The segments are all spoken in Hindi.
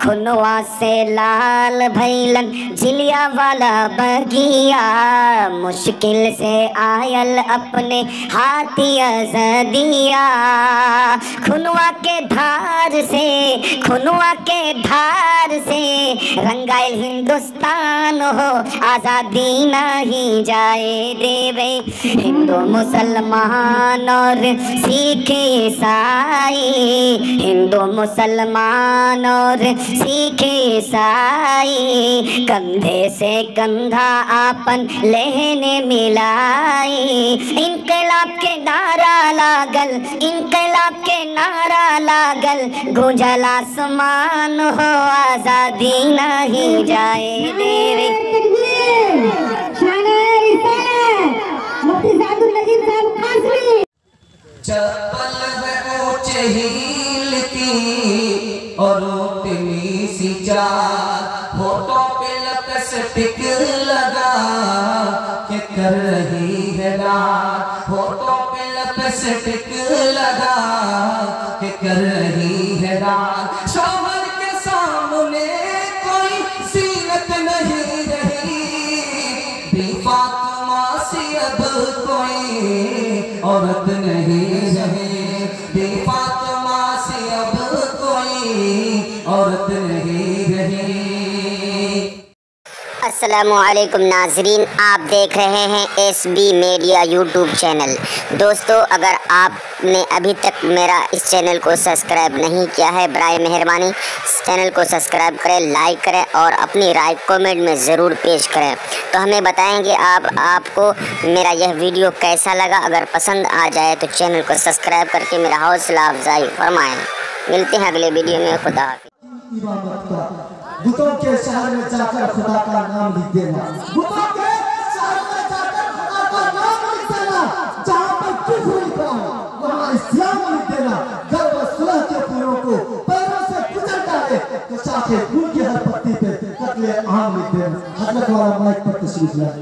खुनवा से लाल भैलन झिलिया वाला बगिया, मुश्किल से आयल अपने हाथिया जदिया। खुनवा के धार से, खुनवा के धार से रंगाइल हिंदुस्तान हो, आज़ादी नहीं जाए देवे। हिंदू मुसलमान और सिख ईसाई, हिंदू मुसलमान और सिख ईसाई, कंधे से कंधा आपन लेने मिलाई। इनकलाब के नारा लागल, इनकलाब के नारा लागल, गूंजल आसमान हो, आज़ादी नहीं जाए देवे। चप्पल है ऊंचे हील की और उतनी सी चाल, होठों पे लिपस्टिक लगा के कर रही है लाल, होठों पे लिपस्टिक लगा के कर रही है लाल। शौहर के सामने कोई सीरत नहीं रही, बेफातिमा सी अब कोई औरत नहीं रही, बेफातिमा से अब कोई औरत नहीं रही। अस्सलामुअलैकुम नाजरीन, आप देख रहे हैं SB मीडिया यूट्यूब चैनल। दोस्तों, अगर आपने अभी तक मेरा इस चैनल को सब्सक्राइब नहीं किया है, बराए मेहरबानी इस चैनल को सब्सक्राइब करें, लाइक करें और अपनी राय कमेंट में ज़रूर पेश करें। तो हमें बताएंगे आपको मेरा यह वीडियो कैसा लगा। अगर पसंद आ जाए तो चैनल को सब्सक्राइब करके मेरा हौसला अफजाई फरमाएँ। मिलते हैं अगले वीडियो में। खुदा हाफिज़। बुतों के शहर में जाकर खुदा का नाम लिख देना, बुतों के शहर में जाकर खुदा का नाम लिख देना, जहाँ पर कुफ्र लिखा हो वहाँ इस्लाम लिख देना। गर्व सुलह के फूलों को पैरों से कुचल डाले तो शाखे फूल की हर पत्ती पे कत्ले आम लिख देना। हजरत वाला माइक पर तशरीफ लाए।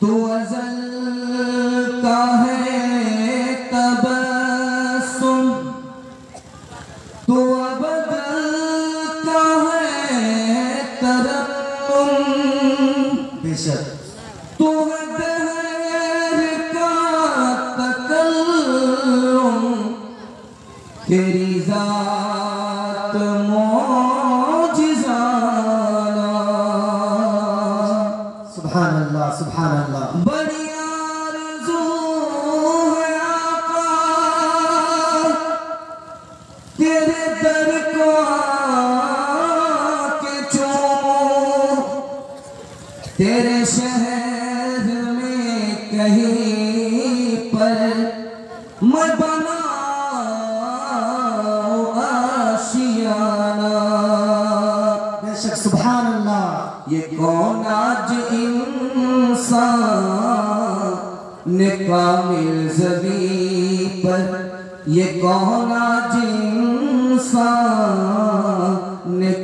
तू अज़ल का है तबस्सुम, तू अबद का है तरन्नुम, बेशक तू है दहर का तकल्लुम, तेरी ज़ात मौजिज़ाना। सुभान अल्लाह, सुभान अल्लाह। बड़ी आरज़ू है आका तेरे दर को आके चूमूं, तेरे शहर में कहीं पर मैं बनाऊं आशियाना। बेशक सुभान अल्लाह। ये कौन आज इंसान ने कामिल ज़मीं पर ये कौन आज इंसान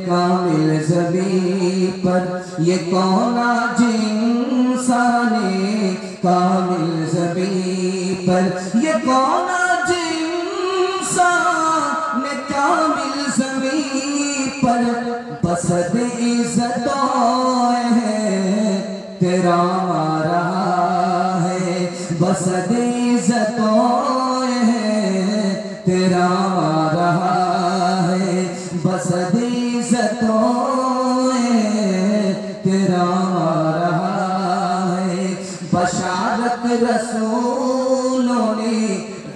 कामिल ज़मीं पर, ये कौन आज इंसान कामिल ज़मीं पर, ये कौन आज इंसान कामिल ज़मीं पर, बसद इज़्ज़तों है तेरा रहा है, बसद इज़्ज़तों है तेरा रहा है, बसद इज़्ज़तों है तेरा रहा है। बशारत रसूलों ने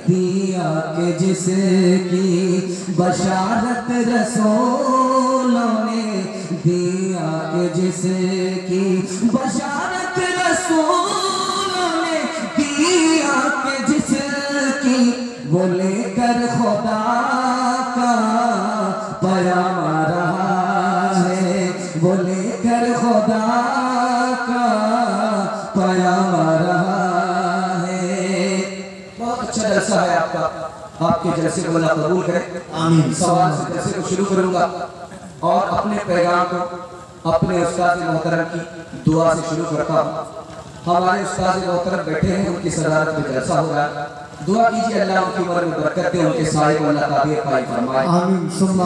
दिया के जिसकी, बशारत रसूलों ने दिया के जिसकी, बशारत रसूलों ने दिया के जिसकी, वो लेकर खुदा का पैगाम रहा है, वो लेकर खुदा का पैगाम रहा है। बहुत अच्छा जलसा है आपका, आपके जलसे को अल्लाह कबूल करे। आमीन। सवाल से जलसे को शुरू करूंगा और अपने पैगाम को अपने उस्ताद मोहतरम की दुआ से शुरू करता हूँ। हमारे उस्ताद मोहतरम बैठे हैं, उनकी सदारत में जलसा हो रहा है। दुआ कीजिए अल्लाह उनकी उम्र में बरकत दे, उनके साए को अल्लाह ताबीर पाई फरमाए। आमीन सुम्मा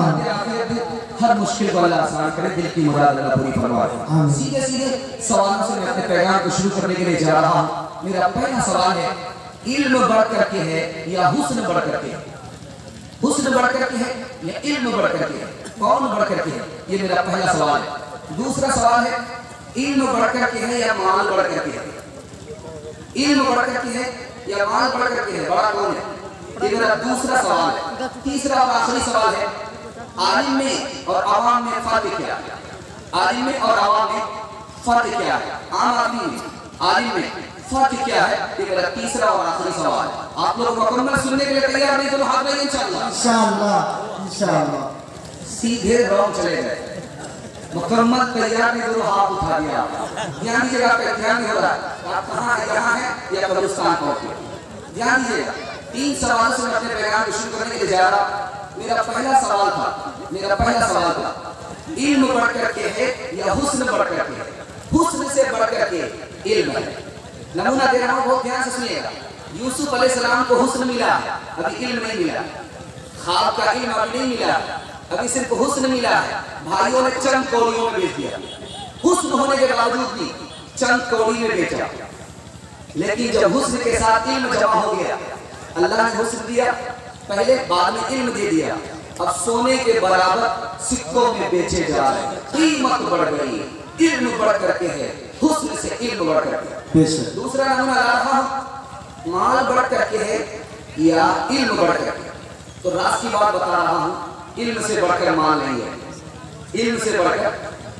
हर मुश्किल को अल्लाह आसान करे, दिल की मुराद अल्लाह पूरी फरमाए। सीधे सीधे सवालों से मैं अपने पैगाम को शुरू करने के लिए जा रहा हूँ। मेरा पहला सवाल है, इल्म बढ़ करके है या हुस्न बढ़ करके है? हुस्न बढ़ करके है या इल्म बढ़ करके है? कौन बढ़ करके है? ये मेरा पहला सवाल है। दूसरा सवाल है, इल्म बढ़ करके है या माल बढ़ करके है? इल्म बढ़ करके है या माल बढ़ करके है? बड़ा कौन है? ये मेरा दूसरा सवाल है। तीसरा और आखिरी सवाल है, आलिम में और आवाम में फर्क क्या है? आलिम में और आवाम में फर्क क्या है? आम आदमी में आलिम में फर्क क्या है? ये मेरा तीसरा और आखिरी सवाल है। आप लोग मुकम्मल सुनने के लिए तैयार नहीं तो हाथ में इंशाअल्लाह इंशाअल्लाह इंशाअल्लाह। सीधे रॉन्ग चले गए। मुकम्मल तैयार नहीं तो हाथ उठा दिया। ध्यान दीजिएगा, ध्यान नहीं हो रहा। आप कहाँ है, यहाँ है या कब्रिस्तान पहुंचे? ध्यान दीजिएगा। 3 सवाल से मैं अपने पैगाम को शुरू करने के लिए जा रहा। मेरा पहला सवाल था, इल्म बढ़ करके है या हुस्न बढ़ करके है? हुस्न से बढ़ करके इल्म है। नमूना दे रहा हूँ, बहुत ध्यान से सुनिएगा। यूसुफ अलैहिस्सलाम को हुस्न मिला, अभी इल्म नहीं मिला। ख्वाब का इल्म अभी नहीं मिला, अभी सिर्फ हुस्न मिला है। भाइयों ने चंद कौड़ियों में बेच दिया, हुस्न होने के बावजूद भी चंद कौड़ी में बेचा। लेकिन जब हुस्न के साथ इल्म जमा हो गया, अल्लाह ने हुस्न दिया पहले, बाद में इल्म दे दिया। अब सोने के बराबर सिक्कों में बेचे जा रहे हैं। कीमत बढ़ गई, इल्म बढ़ करके है, हुस्न से इल्म बढ़ करके। दूसरा नमूना ला रहा हूं, माल बढ़ करके है या इल्म बढ़ करके? तो राज की बात बता रहा हूं, इल्म से बढ़कर माल नहीं है, इल्म से बढ़कर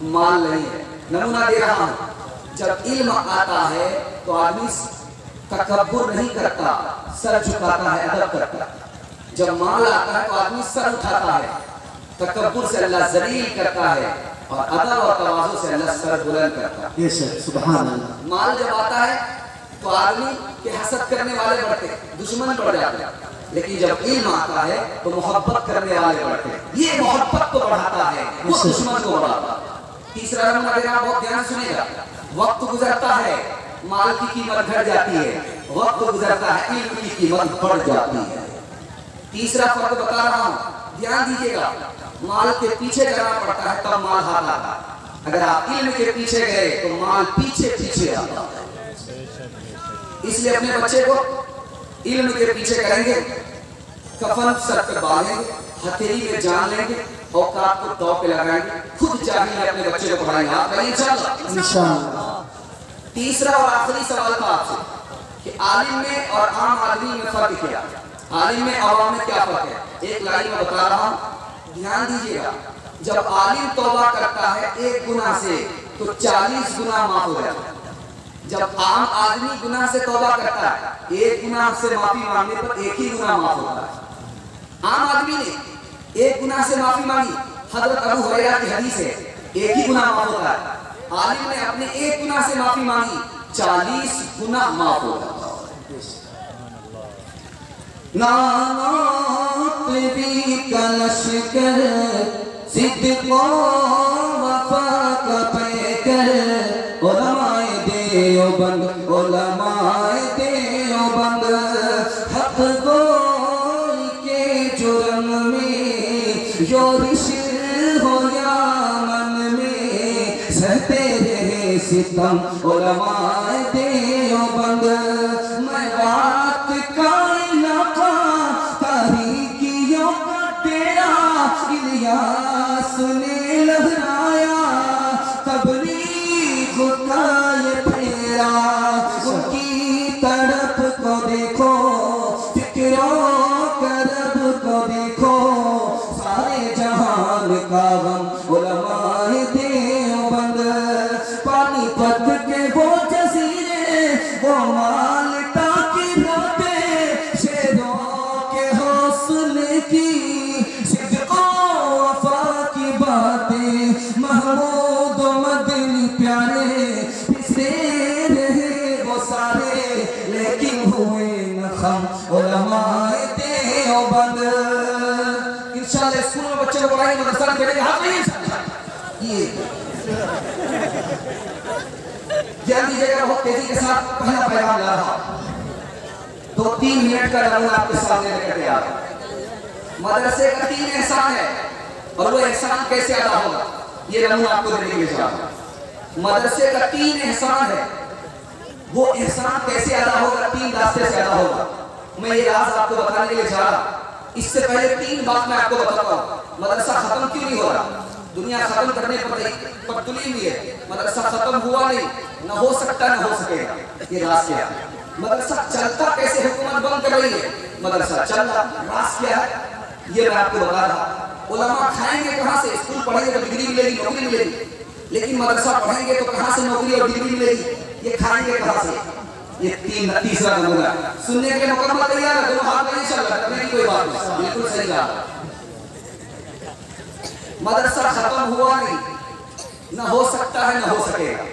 माल नहीं है। नमूना दे रहा हूं, जब इल्म आता है तो आदमी तकब्बुर नहीं करता, सर झुकाता है, अदब करता है। जब माल आता है तो आदमी सर उठाता है, तकब्बुर से अल्लाह जलील करता है और अदब और तवाज़ु से अल्लाह सर बुलंद करता है। सुभान अल्लाह। माल जब आता है तो आदमी के हसद करने वाले बढ़ते, दुश्मन बढ़ जाते हैं। लेकिन जब इल्म आता है तो मोहब्बत करने वाले बढ़ते हैं। ये मोहब्बत को बढ़ाता है, वो दुश्मन को बढ़ाता है। तीसरा नंबर देना, बहुत ध्यान सुनिएगा। वक्त गुजरता है, माल की कीमत घट जाती है, वक्त गुजरता है, इल्म की कीमत बढ़ जाती है। तीसरा फर्क बता रहा हूँ, ध्यान दीजिएगा। माल के पीछे जाना पड़ता है तब माल हाथ आता है। अगर आप इल्म के पीछे गए तो माल पीछे पीछे आता है। इसलिए अपने बच्चे को इल्म के पीछे करेंगे, कफन सर पे बांधेंगे, हथेली में जान लेंगे, औकात को दौ पे लगाएंगे, खुद जाहिल अपने बच्चे को पढ़ाएंगे इंशाअल्लाह। तीसरा और आखिरी सवाल था आपसे कि आलिम में और आम आदमी में फर्क क्या? आलिम में आवाम में क्या फर्क है? एक लाइन में बता रहा हूँ, ध्यान दीजिएगा। जब आलिम तौबा करता है 1 गुनाह से तो 40 गुनाह माफ हो जाता है। जब आम आदमी गुनाह से तौबा करता है, 1 गुनाह से माफी मांगने पर 1 ही गुनाह माफ होता है। आम आदमी ने 1 गुनाह से माफी मांगी, हजरत अबू हुरैरा की हदीस है, 1 ही गुनाह माफ होता है। आलिम ने अपने 1 गुनाह से माफी मांगी, 40 गुनाह माफ होता है। नानात भी कलशकर सिद्दको वफा का पैकर उलमाए देवबंद हक गोई के जुर्म में योरिश हो या मन में सहते रहे सितम उलमाए देवबंद। मैं बात तारीकियों का तेरा इलियास ने लहराया तबलीग का ये फेरा उनकी तड़प को देखो फिक्रों करब को देखो सारे जहान का गम उलमाए देवबंद। पानीपत के वो जजीरे वो माल्टा की रातें शेरों के हौसले की सिद्दको वफा की बातें महमूद मदनी प्यारे पिछले रहे वो सारे लेकिन हुए न खम उलमाए देवबंद। इंशाल्लाह स्कूल में बच्चे को पढ़ाएंगे मदरसा में बैठेंगे हाथ नहीं ये ध्यान दीजिएगा बहुत तेजी के साथ पहला पैगाम ला रहा 2-3 मिनट का नमूना आपके सामने लेकर के आ रहा हूं। मदरसे का 3 एहसान है और वो एहसान कैसे अदा होगा ये नमूना आपको देने के लिए जा रहा हूं। मदरसे का 3 एहसान है वो एहसान कैसे अदा होगा 3 रास्ते से अदा होगा। मैं ये राज आपको बताने के लिए जा रहा। इससे पहले 3 बात मैं आपको बताता हूं। मदरसा खत्म क्यों नहीं हो रहा? दुनिया खत्म करने पर तुली हुई है, मदरसा खत्म हुआ नहीं, न हो सकता न हो सकेगा। ये राज क्या है? मदरसा चलता कैसे? हुकूमत बंद कर रही है, मदरसा चल रहा। राज क्या है ये मैं आपको बता रहा। उलमा खाएंगे कहाँ से? स्कूल पढ़ेंगे तो डिग्री मिलेगी, नौकरी मिलेगी, लेकिन मदरसा पढ़ेंगे तो कहाँ से नौकरी और डिग्री मिलेगी? ये खाएंगे कहाँ से? ये तीसरा नमूना सुनने के लिए मुकम्मल तैयार है? दोनों हाथ नहीं चल रहा, करने की कोई बात नहीं, बिल्कुल सही कहा। मदरसा खत्म हुआ नहीं, न हो सकता है न हो सकेगा।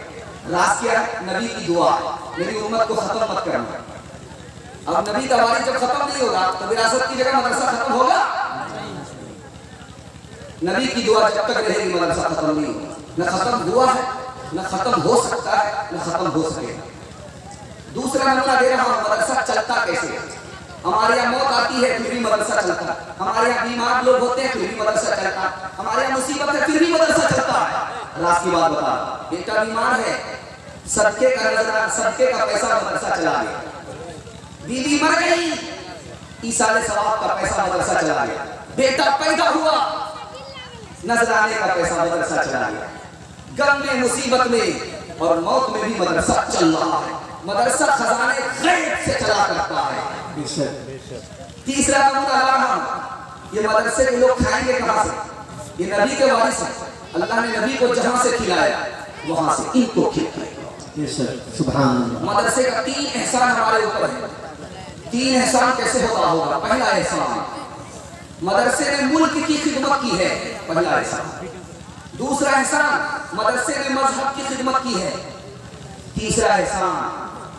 राज क्या है? नबी की दुआ, मेरी उम्मत को खत्म मत करना। अब नबी का वारिस जब खत्म नहीं होगा तो विरासत की जगह मदरसा खत्म होगा? नबी की दुआ जब तक रहेगी मदरसा खत्म नहीं होगा। न खत्म हुआ है, न खत्म हो सकता है, न खत्म हो सकेगा। दूसरा नमूना दे रहा हूं, मदरसा चलता कैसे? हमारे यहाँ मौत आती है फिर भी मदरसा चलता, हमारे यहाँ बीमार लोग होते हैं फिर भी मदरसा चलता, हमारे यहाँ मुसीबत है फिर भी मदरसा चलता है। राज की बात बता, बेटा बीमार है, सदके का पैसा मदरसा चला गया। बीवी मर गई, ईसाले सवाब का पैसा मदरसा चला गया। बेटा पैदा हुआ, नजराने का पैसा मदरसा चला गया। गम में, मुसीबत में और मौत में भी मदरसा चल रहा है। मदरसा खजाने गैब से चला करता है। तीसरा नमूना ला रहा हूं, ये मदरसे के लोग खाएंगे कहां से? ये नबी के वारिस हैं, अल्लाह ने नबी को जहां से खिलाया वहां से इनको खिलाएगा। सुभान अल्लाह। मदरसे का 3 एहसान हमारे ऊपर है। 3 एहसान कैसे होता होगा? पहला एहसान, मदरसे ने मुल्क की खिदमत की है, पहला एहसान। दूसरा एहसान, मदरसे ने मजहब की खिदमत की है। तीसरा एहसान,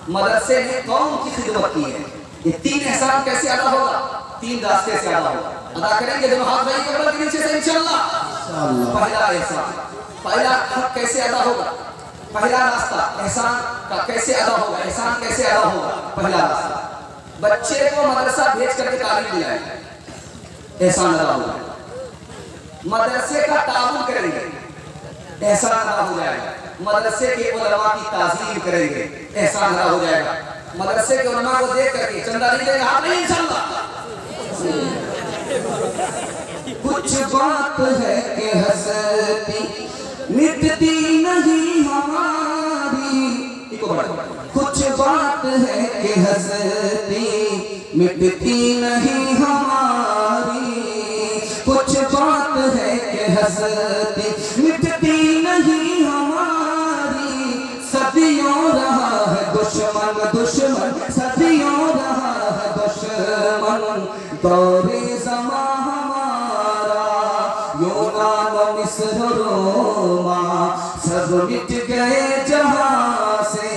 मदरसे ने कौम की खिदमत की है। ये 3 एहसान कैसे अदा होगा? 3 रास्ते से अदा होगा। अदा करेंगे दोनों हाथ भाई कमर के नीचे से इंशाअल्लाह। पहला एहसान, पहला हक कैसे अदा होगा? पहला रास्ता एहसान का कैसे अदा होगा? एहसान कैसे अदा होगा? पहला रास्ता, बच्चे को मदरसा भेज करके तालीम दिलाएं, एहसान अदा होगा। मदरसे का ताउन करेंगे, एहसान अदा हो जाएगा। मदरसे के उलमा की ताज़ीम करेंगे, एहसान अदा हो जाएगा। मदरसे के उलमा को देख करके चंदा नहीं देगा, आप नहीं इंशाअल्लाह। कुछ बात है कि हंसती मिटती नहीं हमारी, कुछ बात है कि हंसती मिटती नहीं हमारी, कुछ बात है कि हंसती मिटती नहीं हमारी। सदियों रहा है दुश्मन दुश्मन, सदियों रहा है दुश्मन, दौरे ज़मां हमारा यूनान मिस्र रोमा सब मिट गए जहां से।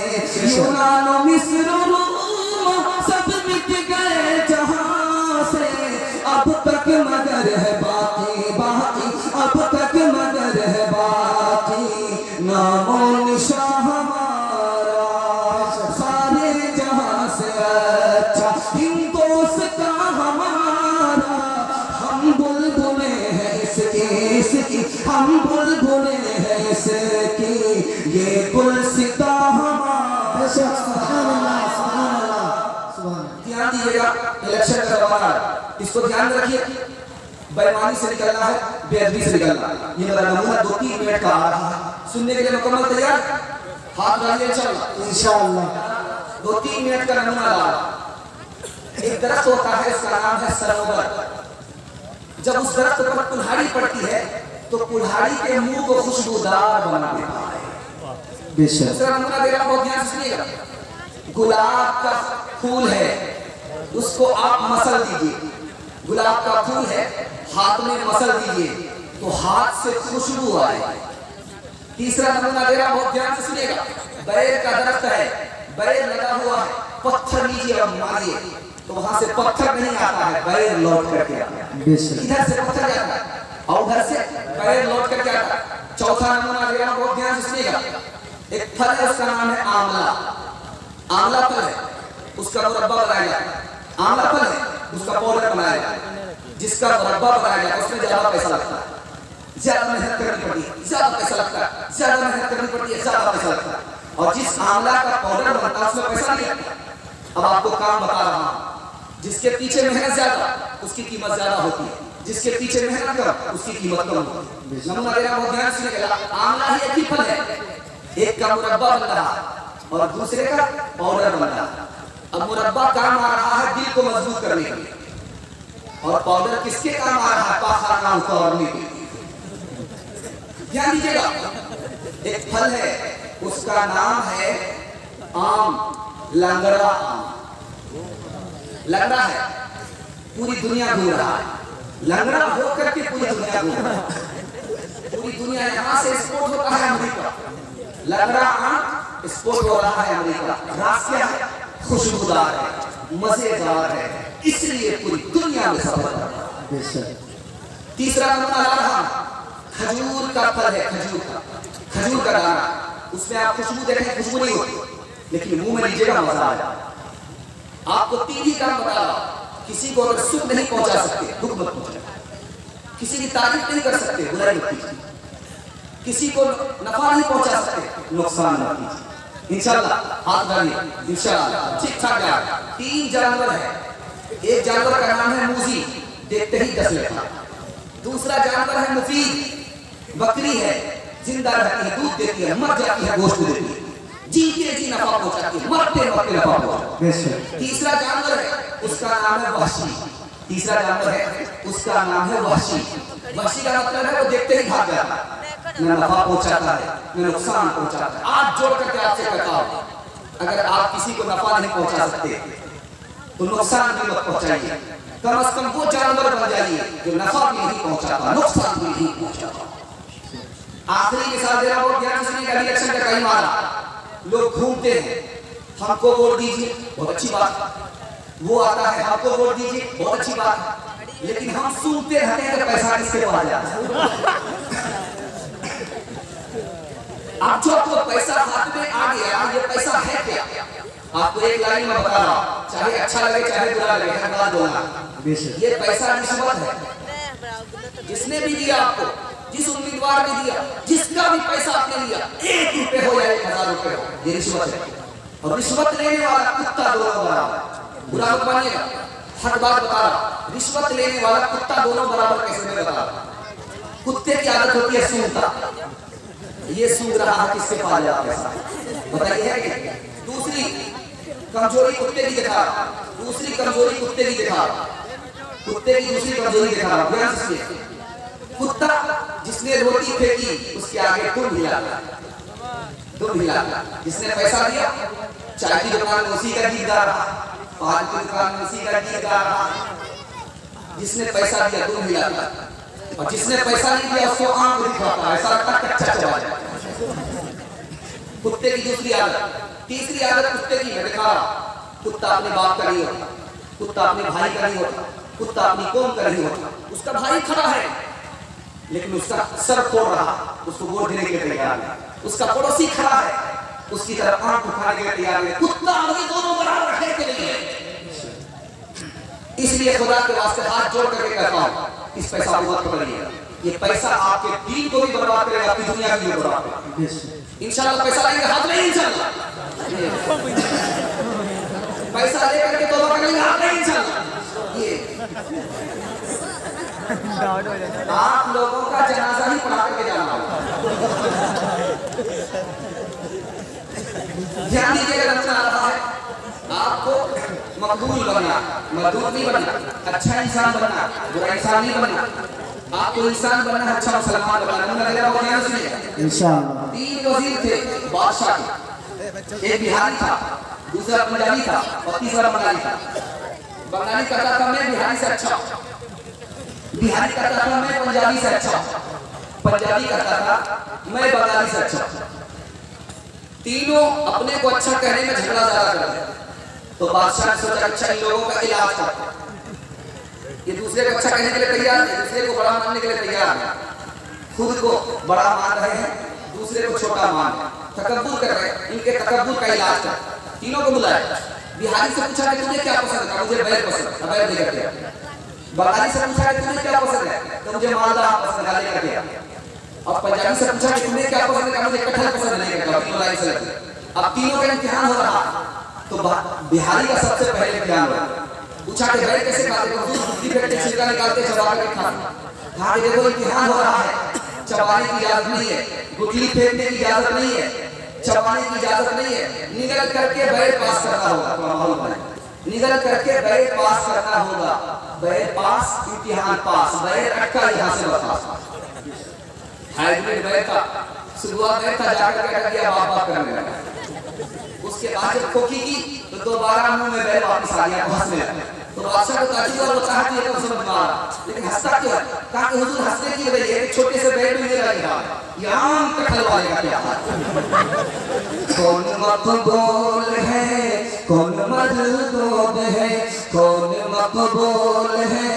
यूनान मिस्र रोमा सब मिट गए जहां है बाकी बाकी, अब तक मगर है बाकी, नामो निशा हमारा सारे जहां से अच्छा, हिंदुस्ता हमारा, हम बुलबुले हैं इसकी, हम बुलबुले हैं इसकी, ये गुलसिता हमारा। सुभान अल्लाह, सुभान अल्लाह, सुभान। ध्यान दीजिएगा, इलेक्शन का जमाना है, इसको ध्यान रखिए। बेईमानी से निकलना है, बेअदबी से निकलना है। ये मेरा नमूना 2-3 मिनट का आ रहा है, सुनने के लिए मुकम्मल तैयार? हाथ डालिए इंशाअल्लाह। 2-3 मिनट का नमूना ला रहा। एक दरख्त होता है, इसका नाम है सरोवर। जब उस दरख्त पर कुल्हाड़ी पड़ती है तो कुल्हाड़ी के मुंह को खुशबूदार बना देता है। बेशक। दूसरा नमूना दे रहा हूं, बहुत ध्यान से सुनिएगा। गुलाब का फूल है, उसको आप मसल दीजिए। गुलाब का फूल है, हाथ में मसल दीजिए तो हाथ से खुशबू आए। तीसरा नमूना दे रहा हूं, बहुत ध्यान से सुनिएगा। बैर का दरख्त है, बैर लगा हुआ है, पत्थर लीजिए और मारिए तो वहां से पत्थर नहीं आता है, बैर लौट करके आता है। इधर से पत्थर जाता है और उधर से बैर लौट करके आता है। चौथा नमूना दे रहा हूं, बहुत ध्यान से सुनिएगा। एक फल है, उसका नाम है आंवला। आंवला फल है, उसका मुरब्बा बनाया जाता है। आंवला फल है, उसका पाउडर बनाया जाता है। जिसका मुरब्बा बनाया जाता है उसमें ज्यादा पैसा लगता है, ज्यादा मेहनत करनी पड़ती है, ज्यादा पैसा लगता है, ज्यादा मेहनत करनी पड़ती है, ज्यादा पैसा लगता है। और जिस आंवला का पाउडर बनता है उसमें पैसा नहीं लगता। अब आपको काम बता रहा हूं, जिसके पीछे मेहनत ज्यादा उसकी कीमत ज्यादा होती है, जिसके पीछे मेहनत कम उसकी कीमत कम होती है। नमूना देना बहुत ध्यान से सुनिएगा। आंवला ही एक ही फल है, एक का मुरब्बा बन रहा और दूसरे का पाउडर बन रहा। अब मुरब्बा काम आ रहा है दिल को मजबूत करने के लिए, और पाउडर किसके काम आ रहा है? पाखाना उतारने के लिए। ध्यान दीजिएगा। एक फल है, उसका नाम है आम, लंगड़ा आम। लंगड़ा है, पूरी दुनिया घूम रहा है, लंगड़ा होकर के पूरी दुनिया घूम रहा है। पूरी दुनिया यहां से एक्सपोर्ट होता है अमेरिका, लंगड़ा आम एक्सपोर्ट हो रहा है अमेरिका। रास क्या है? खुशबूदार है, मजेदार है, इसलिए पूरी दुनिया में सफर कर रहा है। तीसरा नमूना ला रहा हूं, खजूर का फल है, खजूर का दाना। उसमें आप खुशबू देखें, खुशबू नहीं होती, लेकिन मुंह में लीजिएगा मजा आ जाए। आपको 3 ही काम बता रहा, किसी को अगर सुख नहीं पहुंचा सकते दुख मत पहुंचाए, किसी की तारीफ नहीं कर सकते बुराई मत कीजिए, किसी को नफा नहीं पहुंचा सकते नुकसान मत कीजिए। इंशाअल्लाह हाथ डालिए, इंशाअल्लाह ठीक ठाक जाएगा। 3 जानवर है, एक जानवर का नाम है मूजी, देखते ही 10 लेता। दूसरा जानवर है मुफीद, बकरी है, जिंदा रहती है, दूध देती है, मर जाती है, गोश्त देती है, जीते जी नफा पहुंचाती है, मरते मरते नफा पहुंचाती है। तीसरा जानवर है, उसका नाम है वहशी। तीसरा जानवर है, उसका नाम है वहशी। वहशी का मतलब है वो देखते ही भाग जाता है, न नफा पहुंचाता है न नुकसान पहुंचाता है। आज जोड़ करके आपसे कहता हूं, अगर आप किसी को नफा नहीं पहुंचा सकते तो नुकसान भी मत पहुंचाइए। कम से कम वो जानवर बन जाइए जो नफा भी नहीं पहुंचाता, नुकसान भी नहीं पहुंचाता। आखिरी के साथ देना वोट ध्यान से का इलेक्शन का कई मारा लोग घूमते हैं, हमको वोट दीजिए, बहुत अच्छी बात। वो आता है, हमको वोट दीजिए, बहुत अच्छी बात। लेकिन हम सुनते रहते हैं कि पैसा किसके पास जाता है। आप जो आपको पैसा हाथ में आ गया, ये पैसा है क्या? आपको एक लाइन में बता रहा हूं, चाहे अच्छा लगे चाहे बुरा लगे, बता दूंगा, ये पैसा रिश्वत है। जिसने भी दिया आपको, जिस उम्मीदवार ने दिया, जिसका भी पैसा आपने लिया, 1 रुपए हो या 1000 रुपए हो, ये रिश्वत है। और रिश्वत लेने वाला कुत्ता दोनों बराबर। बुरा मत मानिएगा, हक बात बता रहा, रिश्वत लेने वाला कुत्ता दोनों बराबर कैसे मैं बता रहा। कुत्ते की आदत होती है सूंघता, ये सूंघ रहा है किसके पास जाता पैसा, बताइए। दूसरी कमजोरी कुत्ते की दिखा, दूसरी कमजोरी कुत्ते की दिखा, कुत्ते की दूसरी कमजोरी दिखा। कुत्ता जिसने रोटी फेंकी उसके आगे तुम हिला, जिसने पैसा दिया, चाय की दुकान में उसी का गीत गा रहा, पान की दुकान में उसी का गीत गा रहा। जिसने पैसा दिया तुम हिला, और जिसने पैसा नहीं दिया उसको आंख दिखाता, ऐसा लगता कच्चा चबा जाए। कुत्ते की दूसरी आदत। तीसरी आदत कुत्ते की है, दिखा रहा, कुत्ता अपने बाप का नहीं होता, कुत्ता अपने भाई का नहीं होता, कुत्ता अपनी कौम का नहीं होता। उसका भाई खड़ा है लेकिन उसका सर फोड़ रहा, उसको गोद देने के लिए तैयार है। उसका पड़ोसी खड़ा है, उसकी तरफ आंख उठाने के लिए तैयार है। कुत्ता आदमी दोनों बराबर रखने के लिए। इसलिए खुदा के वास्ते हाथ जोड़ करके कहता हूं, इस पैसा को मत पकड़िएगा। ये पैसा आपके दीन को भी बर्बाद करेगा, आपकी दुनिया की भी बर्बाद करेगा। इंशाल्लाह पैसा लेंगे हाथ में, इंशाल्लाह पैसा लेकर के तौबा करेंगे हाथ में, इंशाल्लाह। ये आप लोगों का जनाजा ही पढ़ा करके जाना होगा। ध्यान दीजिएगा, नजर आ रहा है आपको मकबूल बनना, मजदूर नहीं बनना, अच्छा इंसान बनना, बुरा इंसान नहीं बनना। आपको इंसान बनना, अच्छा मुसलमान बनना। इंशाअल्लाह 3 वजीर थे बादशाह के, एक बिहारी था, दूसरा पंजाबी था और तीसरा बंगाली था। बंगाली कहता था मैं बिहारी से अच्छा, बिहारी कहता था मैं पंजाबी से अच्छा, पंजाबी कहता था मैं बंगाली से अच्छा। तीनों अपने को अच्छा कहने में झगड़ा ज्यादा करते। तो बादशाह ने सोचा अच्छा इन लोगों का इलाज करते। ये दूसरे को अच्छा कहने के लिए तैयार है, दूसरे को बड़ा मानने के लिए तैयार है, खुद को बड़ा मान रहे हैं, दूसरे को छोटा मान रहे हैं, तकब्बुर कर रहे हैं। इनके तकब्बुर का इलाज कर तीनों को बुलाया। बिहारी से पूछा कि तुझे क्या पसंद है? मुझे बैल पसंद है, बैल लेकर के। बंगाली से पूछा कि तुझे क्या पसंद है? तो मुझे मालदा पसंद है, लेकर के। और पंजाबी से पूछा कि तुम्हें क्या पसंद है? मुझे कटहल पसंद है, लेकर के। अब तीनों का इम्तिहान हो रहा। तो बिहारी का सबसे पहले इम्तिहान हुआ। पूछा कि बैल कैसे खाते हो? बुद्धि फेंकते, छिलका निकालते, चबा के खाते। हाँ देखो इम्तिहान हो रहा है, चबाने की इजाजत नहीं है, गुठली फेंकने की इजाजत नहीं है, चबाने की इजाजत नहीं है। निगल करके बैल पास करना होगा, निगल करके बैल पास करना होगा। बैल पास, इम्तिहान पास, बैल अटका यहाँ से बर्खास्त। हाइब्रिड बैल था, शुरुआत बैल था, जाकर के अटक गया, बाप करने लगा। उसके बाद जब खोखी की तो दोबारा मुंह में बैल वापस आ गया, हंसने लगा। तो बादशाह को ताज्जुब और वो चाहती है तो समझ में आ रहा, लेकिन हंसता क्यों है? कहा कि हुजूर हंसने की वजह है एक छोटे से बैल में लग रहा है, यहाँ कटहल वाले का क्या हाल। कौन मकबूल है, कौन मजदूद है, कौन मकबूल है,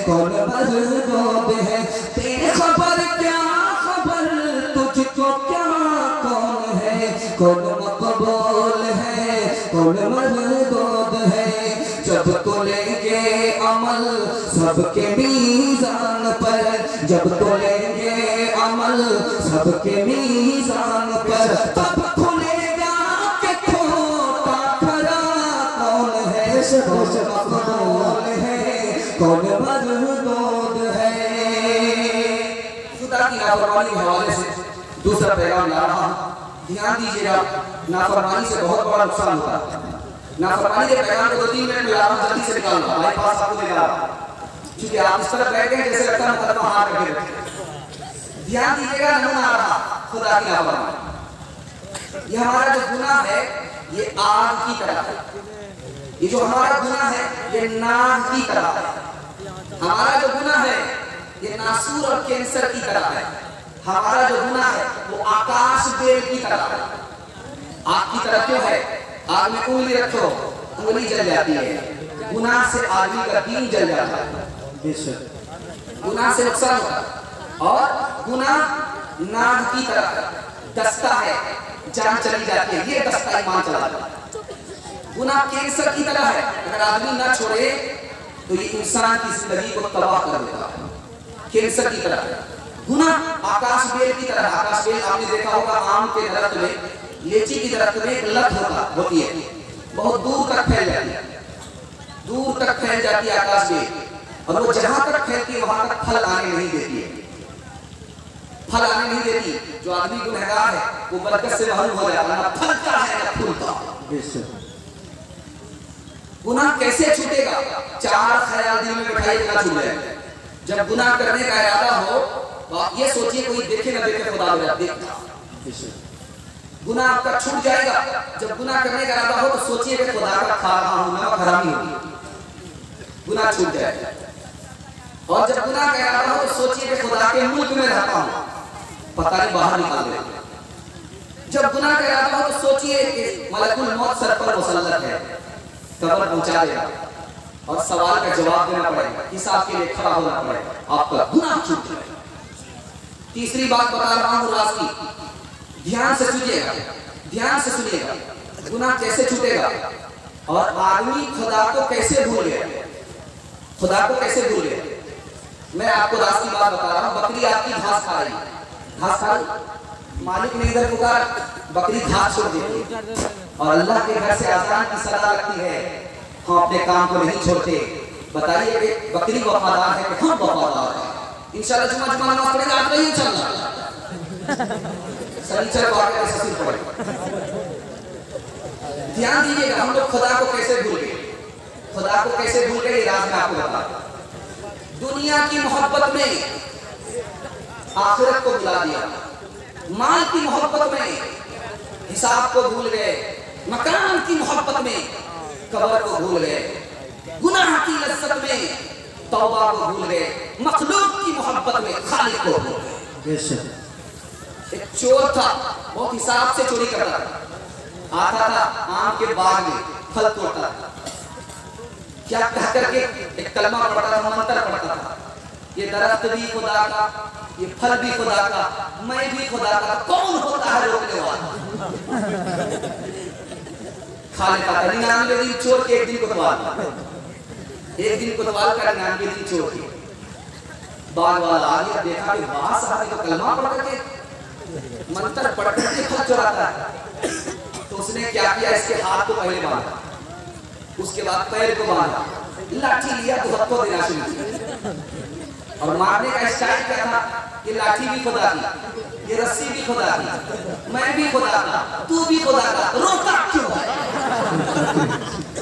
कौन मजदूद है, तेरी खबर क्या खबर, तुझको क्या कौन है, कौन मकबूल है, कौन मजदूद है। जब तो लेंगे अमल सबके मीज़ान पर, जब तो लेंगे अमल सबके मीज़ान पर, तब खुलेगा कि खोटा खरा कौन है, कौन मकबूल है, कौन मजदूद है। खुदा की नाफरमानी के हवाले से दूसरा पैगाम ला रहा हूं। ध्यान दीजिएगा, नाफरमानी से बहुत बड़ा नुकसान होता है। नाफरमानी के पैगाम को 2-3 मिनट में ला रहा हूं, जल्दी से निकाल लो, हमारे पास आपको ले जा रहा हूं, क्योंकि आप इस तरह बैठ गए जैसे लगता है मुकदमा हार रखे रखे। ध्यान दीजिएगा, नमूना आ रहा खुदा की नाफरमानी। ये हमारा जो गुनाह है ये आग की तरह है, ये जो हमारा गुनाह है ये नाग की तरह है, हमारा जो गुनाह है ये नासूर और कैंसर की तरह है, हमारा जो गुनाह है वो आकाश बेल की तरह है। आग की तरह क्यों है? आग में उंगली रखो, उंगली जल जाती है। गुनाह से आदमी का दीन जल जाता है, गुनाह से नुकसान होता है। और गुनाह नाग की तरह दस्ता है, जान चली जाती है, ये दस्ता ईमान चला जाता है। गुनाह कैंसर की तरह है, अगर आदमी ना छोड़े तो ये इंसान की जिंदगी को तबाह कर देता है, कैंसर की तरह। गुनाह आकाश बेल की तरह, आकाश बेल आपने देखा होगा आम के दरख्त में, लीची की दरख्त में एक लत होती है, बहुत दूर तक फैल जाती है, दूर तक फैल जाती है आकाश बेल, और वो जहां तक फैलती है वहां तक फल आने नहीं देती है, फल आने नहीं देती। जो आदमी गुनहगार है वो बरकत से महरूम हो जाता है, ना फलता है ना फूलता। गुनाह कैसे छूटेगा? 4 ख्याल दिल में बिठाइए, गुनाह छूट जाएगा। जब गुनाह करने का इरादा हो तो आप ये सोचिए कोई देखे ना देखे, खुदा देखता। गुनाह आपका छूट जाएगा। जब गुनाह करने का इरादा हो तो सोचिए कि खुदा का खा रहा हूं, नमक हरामी होगी, गुनाह छूट जाएगा। और जब गुनाह का इरादा हो तो सोचिए कि खुदा के मुल्क में रहता हूं, पता नहीं बाहर निकाल देगा। जब गुनाह का इरादा हो तो सोचिए कि मलकुल मौत सर पर मुसल्लत है, कब्र पहुंचा देगा। और सवाल का जवाब देना पड़ेगा, हिसाब के लिए खड़ा होना पड़ेगा, आपका गुनाह छूट जाएगा। तीसरी बात बता रहा हूं राज की, ध्यान से सुनिएगा, ध्यान से सुनिएगा। गुनाह कैसे छूटेगा और आदमी खुदा को कैसे भूल गया, खुदा को कैसे भूल गया। मैं आपको राज की बात बता रहा हूं। बकरी आपकी घास खा रही, घास खा रही, मालिक ने इधर पुकारा, बकरी घास छोड़ देती है और अल्लाह के घर से आजान की सदा लगती है, हम अपने काम को नहीं छोड़ते। बताइए कि बकरी वफादार है कि हम वफादार हैं? इंशाल्लाह जुम्मा नमाज पढ़ेंगे, आज नहीं चलना शनिचर को आकर ऐसा सिर पड़े। ध्यान दीजिएगा, हम लोग खुदा को कैसे भूल गए, खुदा को कैसे भूल गए, ये राज में आपको बता। दुनिया की मोहब्बत में आखिरत को भुला दिया, माल की मोहब्बत में हिसाब को भूल गए, मकान की मोहब्बत में कब्र को भूल गए, गुनाह की लज्जत में तौबा को भूल गए, मखलूक की मोहब्बत में खालिक को भूल गए। एक चोर था, वो हिसाब से चोरी करता था, आता था आम के बाग में फल तोड़ता था, क्या कह करके एक कलमा पढ़ता था, मंत्र पढ़ता था, ये दरख्त भी खुदा का, ये फल भी खुदा का, मैं भी खुदा का, कौन होता है रोकने वाला। खा लेता था 99 दिन चोर के, एक दिन कोतवाल, एक दिन कोतवाल का 99 दिन चोर के। बाग वाला आ गया, देखा कि वाह साहब तो कलमा पढ़ करके मंत्र पढ़ करके फल चुराता है। तो उसने क्या किया, इसके हाथ को पहले बांधा, उसके बाद पैर को बांधा, लाठी लिया तो सबको देना शुरू किया और मारने का स्टाइल क्या था, ये लाठी भी खुदा की, ये रस्सी भी खुदा की, मैं भी खुदा का, तू भी खुदा का, रोका क्यों है?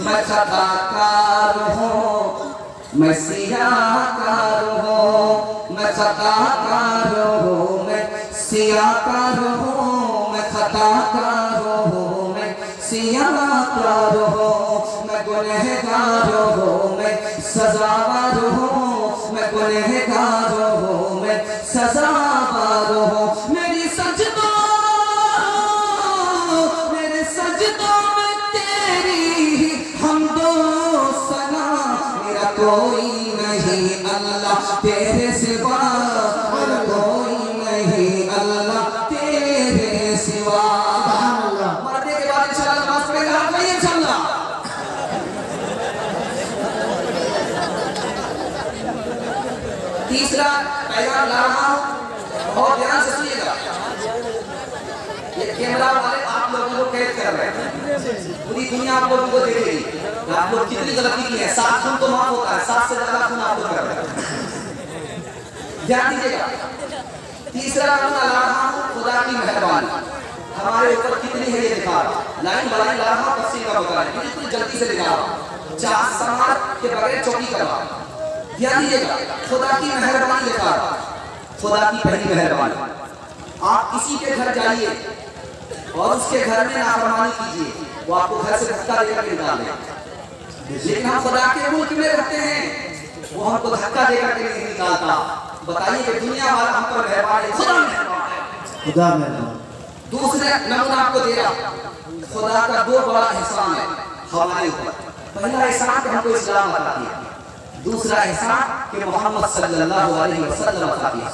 मैं खताकार हूँ, मैं सियाकार हूँ, मैं खताकार हूँ, मैं सियाकार हूँ, मैं खताकार हूँ, मैं सियाकार हूँ, मैं गुनहगार हूँ, मैं सजावार हूँ, मैं गुनहगार हूँ, मैं सजावार हूँ। मेरे सजदों में तेरी हमदो सना, मेरा कोई नहीं अल्लाह तेरे सिवा, मेरा कोई नहीं अल्लाह तेरे सिवा। मरने के बाद इंशाल्लाह नमाज पढ़ेगा, आप नहीं इंशाल्लाह। तीसरा पैगाम ला रहा हूं और ध्यान से सुनिएगा, ये कैमरा वाले आप लोगों को कैद कर रहे हैं, पूरी दुनिया आप लोगों को देखेगी आप लोग कितनी गलती की है। 7 खून तो माफ होता है, 7 से ज्यादा खून आप लोग कर रहे हैं, ध्यान दीजिएगा। तीसरा मैं ला रहा हूं खुदा की मेहरबानी हमारे ऊपर कितनी है, ये दिखा रहा, लाइन बनाई ला रहा, तफसील का बता रहा, बिल्कुल जल्दी से दिखा रहा, 4 समाज के बगैर चौकी करवा। ध्यान दीजिएगा, खुदा की मेहरबानी दिखा रहा, खुदा की पहली मेहरबानी। आप किसी के घर जाइए और उसके घर में नाफरमानी कीजिए, वो आपको घर से धक्का देकर निकाल देगा। लेकिन हम खुदा के मुल्क में रहते हैं, वो हमको धक्का देकर के नहीं निकालता। बताइए कि दुनिया वाला हम पर मेहरबान है, खुदा मेहरबान है, खुदा मेहरबान। दूसरे नमूना आपको दे रहा, खुदा का 2 बड़ा एहसान है हमारे ऊपर। पहला एहसान कि हमको इस्लाम बता दिया, दूसरा एहसान कि मोहम्मद सल्लल्लाहु अलैहि वसल्लम बता दिया।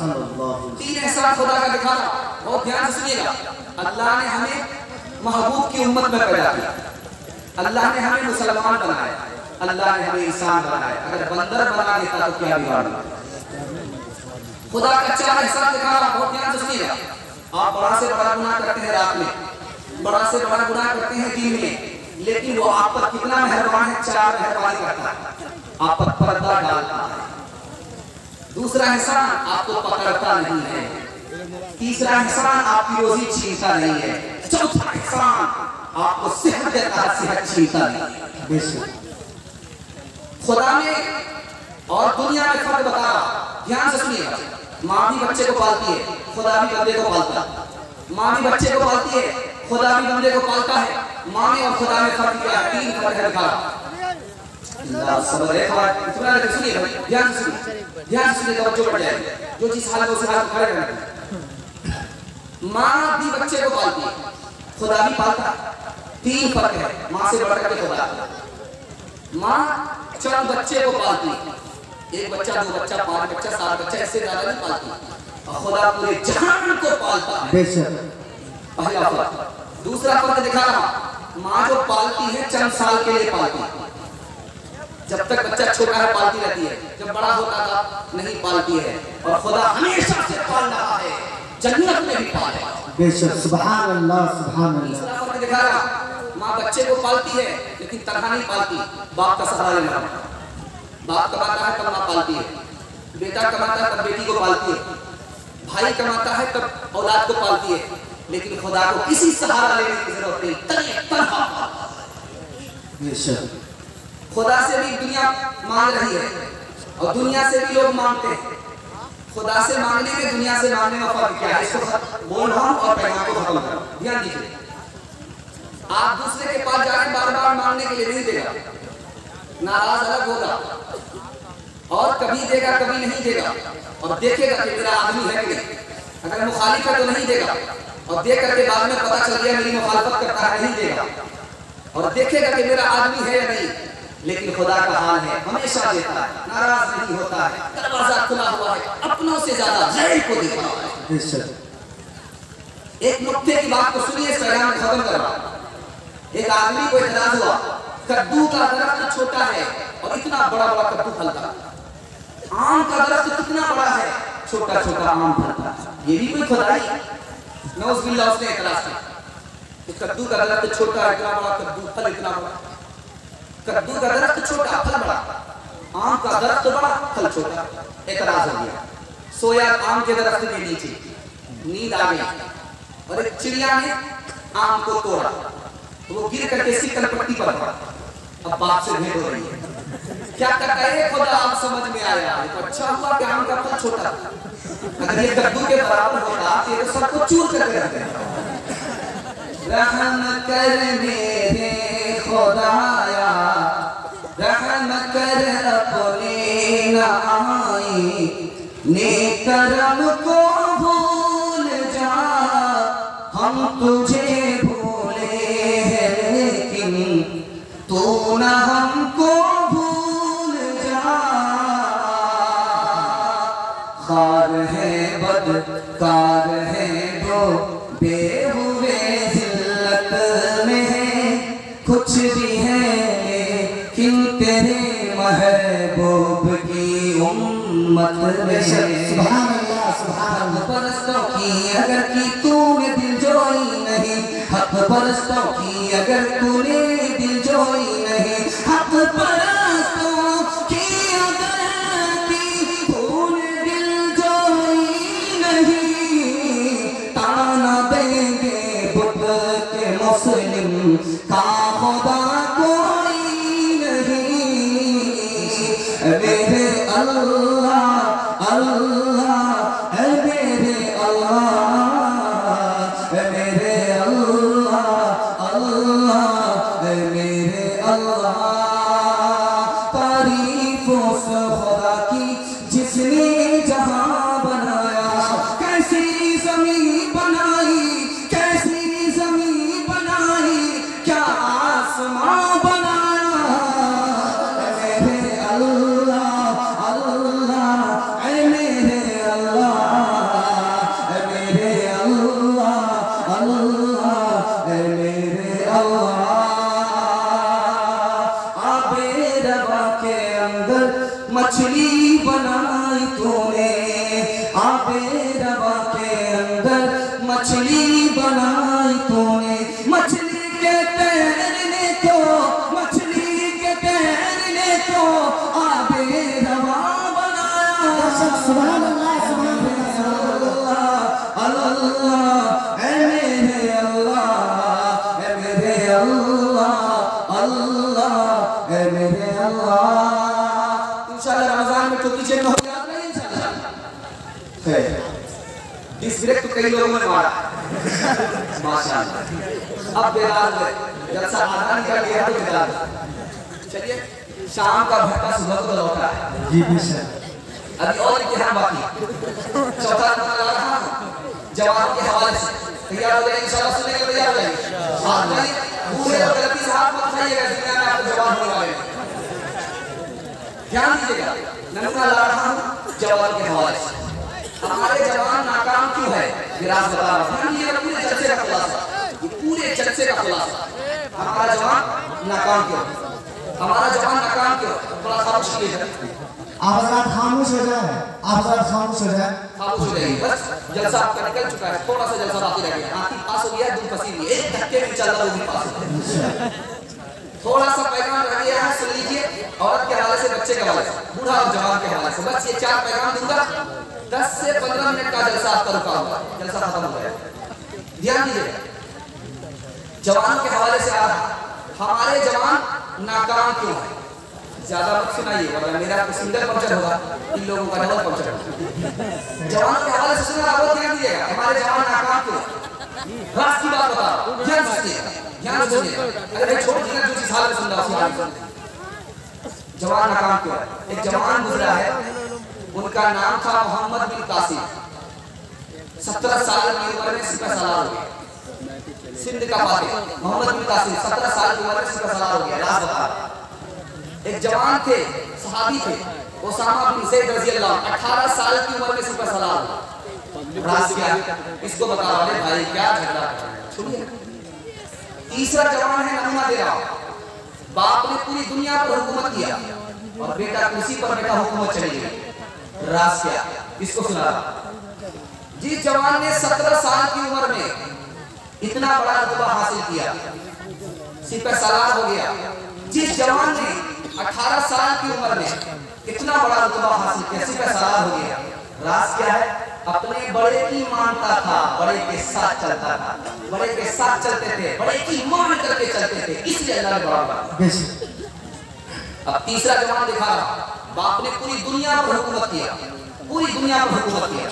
3 एहसान खुदा का दिखाना, बहुत ध्यान से सुनिएगा। अल्लाह ने हमें महबूब की उम्मत में पैदा किया, अल्लाह ने हमें मुसलमान बनाया, अल्लाह ने हमें इंसान बनाया। अगर बंदर बना देता तो क्या बिगाड़। खुदा का 4 एहसान दिखा रहा, बहुत ध्यान से सुनिएगा। आप बड़ा से बड़ा गुनाह करते हैं रात में, बड़ा से बड़ा गुनाह करते हैं दिन में, लेकिन वो आप पर कितना मेहरबान है, 4 मेहरबानी करता है, आप पर पर्दा डालता है। दूसरा एहसान आपको पकड़ता नहीं है, तीसरा एहसान आपकी रोजी छीनता नहीं है, चौथा एहसान आपको सेहत देता है, सेहत छीनता नहीं। खुदा में और दुनिया में फर्क बता रहा, ध्यान से सुनिएगा। माँ भी बच्चे को पालती है, खुदा भी बंदे को पालता है। माँ भी बच्चे को पालती है, खुदा भी बंदे को पालता है। माँ में और खुदा में फर्क क्या है? 3 फर्क है दिखा रहा। सुनिए, ध्यान से सुनिए, ध्यान से सुनिए, तवज्जो बढ़ जाएगी। जो जिस हाल में उस हाल खड़े रहना। माँ भी बच्चे को पालती है, खुदा भी पालता है। 3 फर्क है, माँ से बढ़कर के खुदा। माँ चंद बच्चे को पालती, एक बच्चा, दो बच्चा, 5 बच्चा, 7 बच्चा, इससे ज्यादा नहीं पालती। और खुदा पूरे जहान को पालता है। बेशक। पहला फर्क। दूसरा फर्क दिखा रहा, माँ जो पालती है चंद साल के लिए पालती है, जब तक बच्चा छोटा है पालती रहती है, जब बड़ा होता था नहीं पालती है। और खुदा हमेशा से पाल रहा है, जन्नत में भी पालेगा। बेशक। सुभान अल्लाह, सुभान अल्लाह। तीसरा फर्क दिखा रहा, माँ बच्चे को पालती है लेकिन तनहा नहीं पालती, बाप का सहारा लेना। बाप कमाता है तब माँ पालती है, बेटा कमाता है तब बेटी को पालती है, भाई कमाता है तब औलाद को पालती है, लेकिन खुदा को किसी सहारा लेने की जरूरत नहीं, तनहा। बेशक। खुदा से भी दुनिया मांग रही है और दुनिया से भी लोग मांगते हैं। खुदा से मांगने में दुनिया से मांगने में फर्क क्या है, इसको बोल रहा हूं और पैगाम को खत्म कर रहा हूं। ध्यान दीजिए, आप दूसरे के पास जाके बार-बार मांगने के लिए नहीं देगा, नाराज अलग होगा, और कभी देगा कभी नहीं देगा, और देखेगा कि मेरा आदमी है कि नहीं। अगर मुखालिफ है तो नहीं देगा, और देख करके बाद में पता चल गया मेरी मुखालफत करता है, नहीं देगा, और देखेगा कि मेरा आदमी है या नहीं। लेकिन खुदा का हाल है, हमेशा देता है, नाराज नहीं होता है, दरवाजा खुला हुआ है, अपनों से ज्यादा गैर को देखता है। एक नुक्ते की बात को सुनिए, इस पैगाम को खत्म कर रहा हूं। एक आदमी को इतराज हुआ, कद्दू का दरख्त छोटा है और इतना बड़ा बड़ा कद्दू फलता है, आम का दरख्त कितना बड़ा है, छोटा छोटा आम फलता है, ये भी कोई खुदाई? नौज़ुबिल्लाह, उसने इतराज किया, कद्दू का दरख्त छोटा है, इतना बड़ा कद्दू, फल इतना बड़ा। कद्दू का दरख्त छोटा, फल बड़ा, आम का दरख्त बड़ा, फल छोटा। एतराज हो गया। सोया आम के दरख्त के नीचे, नींद आ गई और एक चिड़िया ने आम को तोड़ा, वो गिर करके इसकी कनपट्टी पर पड़ा। अब बाप से भेंट हो रही है, क्या कहे खुदा, आप समझ में आया तो अच्छा हुआ कि आम का फल छोटा था, अगर ये कद्दू के बराबर होता तो ये सबको चूर करके रखते। रहम कर मेरे खुदाया, रहम कर अपने न आई, नेकरम को भूल जा, हम तुझे भूले हैं लेकिन तू न हमको भूल जा। खार है बदकार है वो बेहुए जिल्लत में है, कुछ भी है लेकिन तेरे महबूब की उम्मत में। सुभान अल्लाह, सुभान अल्लाह। परस्तों की अगर की तूने दिल जोई नहीं, हक परस्तों की अगर तूने दिल जोई नहीं, हक परस्तों की अगर की तूने दिल जोई नहीं, ताना देंगे बुत के मुस्लिम का खुदा कोई नहीं। मेरे अल्लाह अल्लाह है, मेरे अल्लाह है, मेरे अल्लाह अल्लाह है, मेरे अल्लाह। तारीफ़ों से खुदा की जिसने जहां बनाया, कैसी ज़मीं बनाई, कैसी ज़मीं बनाई, क्या आसमां बनाया। मेरे अल्लाह अल्लाह है, मेरे अल्लाह है, मेरे अल्लाह अल्लाह है, मेरे अल्लाह। आबे रवा के अंदर मछली बनाई तूने, आबे रवा के अंदर मछली बनाई तूने, मछली के तैरने को, मछली के तैरने को आबे रवा बनाया। सुभान अल्लाह, सुभान अल्लाह अल्लाह है, मेरे अल्लाह है, मेरे अल्लाह अल्लाह है, मेरे अल्लाह। इंशाअल्लाह रमजान में टोपी चेक हो गया नहीं इंशाअल्लाह है। डिस्ब्रेक तो कई लोगों ने मारा माशाअल्लाह। अब बेलाल जलसा आधा निकल गया तो बेलाल चलिए, शाम का भट्टा सुबह को लौटा है। जी बेशक। अभी और इम्तिहान बाकी, चौथा नंबर आ रहा जवाब के हवाले से तैयार हो जाएंगे इंशाअल्लाह, सुनने के लिए तैयार हो जाएंगे। हाथ में भूले और गलती से हाथ मत उठाइएगा, दुनिया में आपको जवाब होने वाले। ध्यान दीजिएगा, नमूना ला रहा हूँ जवान के हवाले से। हमारे जवान नाकाम क्यों है? विराज बता रहा हूँ। ध्यान दीजिएगा, पूरे जलसे का खुलासा, ये पूरे जलसे का खुलासा। हमारा जवान नाकाम क्यों? हमारा जवान नाकाम क्यों? थोड़ा खामोश कीजिए, आप जरा खामोश हो जाए, आप जरा खामोश हो जाए, खामोश हो जाइए। बस जलसा आपका निकल चुका है, थोड़ा सा जलसा बाकी रह गया। आंखी पास हो गया, दूध पसी हुई, एक धक्के में चल रहा, वो भी पास हो गया। थोड़ा सा पैगाम रह गया है, सुन लीजिए। औरत के हवाले से, बच्चे के हवाले से, बूढ़ा और जवान के हवाले से, बस ये 4 पैगाम दूंगा। 10 से 15 मिनट का जलसा आपका रुका हुआ, जलसा खत्म हो गया। ध्यान दीजिए, जवानों के हवाले से आ रहा, हमारे जवान नाकाम क्यों है? ज्यादा मत सुनाइए वरना मेरा सिंगल पंक्चर होगा, इन लोगों का डबल पंक्चर होगा। जवानों के हवाले से सुनना, बहुत ध्यान दीजिएगा। हमारे जवान नाकाम क्यों? राज की बात बता, ध्यान से सुनिएगा, ध्यान से सुनिएगा। अरे छोड़ दीजिए, जो चीज हाल में सुन रहा हूं, जवान नाकाम क्यों है? एक जवान गुजरा है, उनका नाम था मोहम्मद बिन कासिम। 17 साल की उम्र में सिपह सालार हो गया, सिंध का फातिह मोहम्मद बिन कासिम 17 साल की उम्र में सिपह सालार हो गया। राज बता, एक जवान थे, सहाबी थे, ओसामा बिन ज़ैद रज़ी अल्लाह, 18 साल की उम्र में सिपह सालार। राज क्या? इसको बता रहे भाई, क्या झगड़ा? सुनिए, तीसरा जवान है, नमूना दे रहा हूं। बाप ने पूरी दुनिया पर हुकूमत किया और बेटा कुर्सी पर बैठा हुकूमत चली गई। राज क्या? इसको सुना रहा। जिस जवान ने 17 साल की उम्र में इतना बड़ा रुतबा हासिल किया, सिपह सालार हो गया। जिस जवान ने 18 साल की उम्र में इतना बड़ा रुतबा हासिल किया, सिपह सालार हो गया। राज क्या है? अपने बड़े की मानता था, बड़े के साथ चलता था, बड़े के साथ चलते थे, बड़े की मान करके चलते थे, इसलिए अल्लाह ने बड़ा बना। अब तीसरा जवान दिखा रहा, बाप ने पूरी दुनिया पर हुकूमत किया, पूरी दुनिया पर हुकूमत किया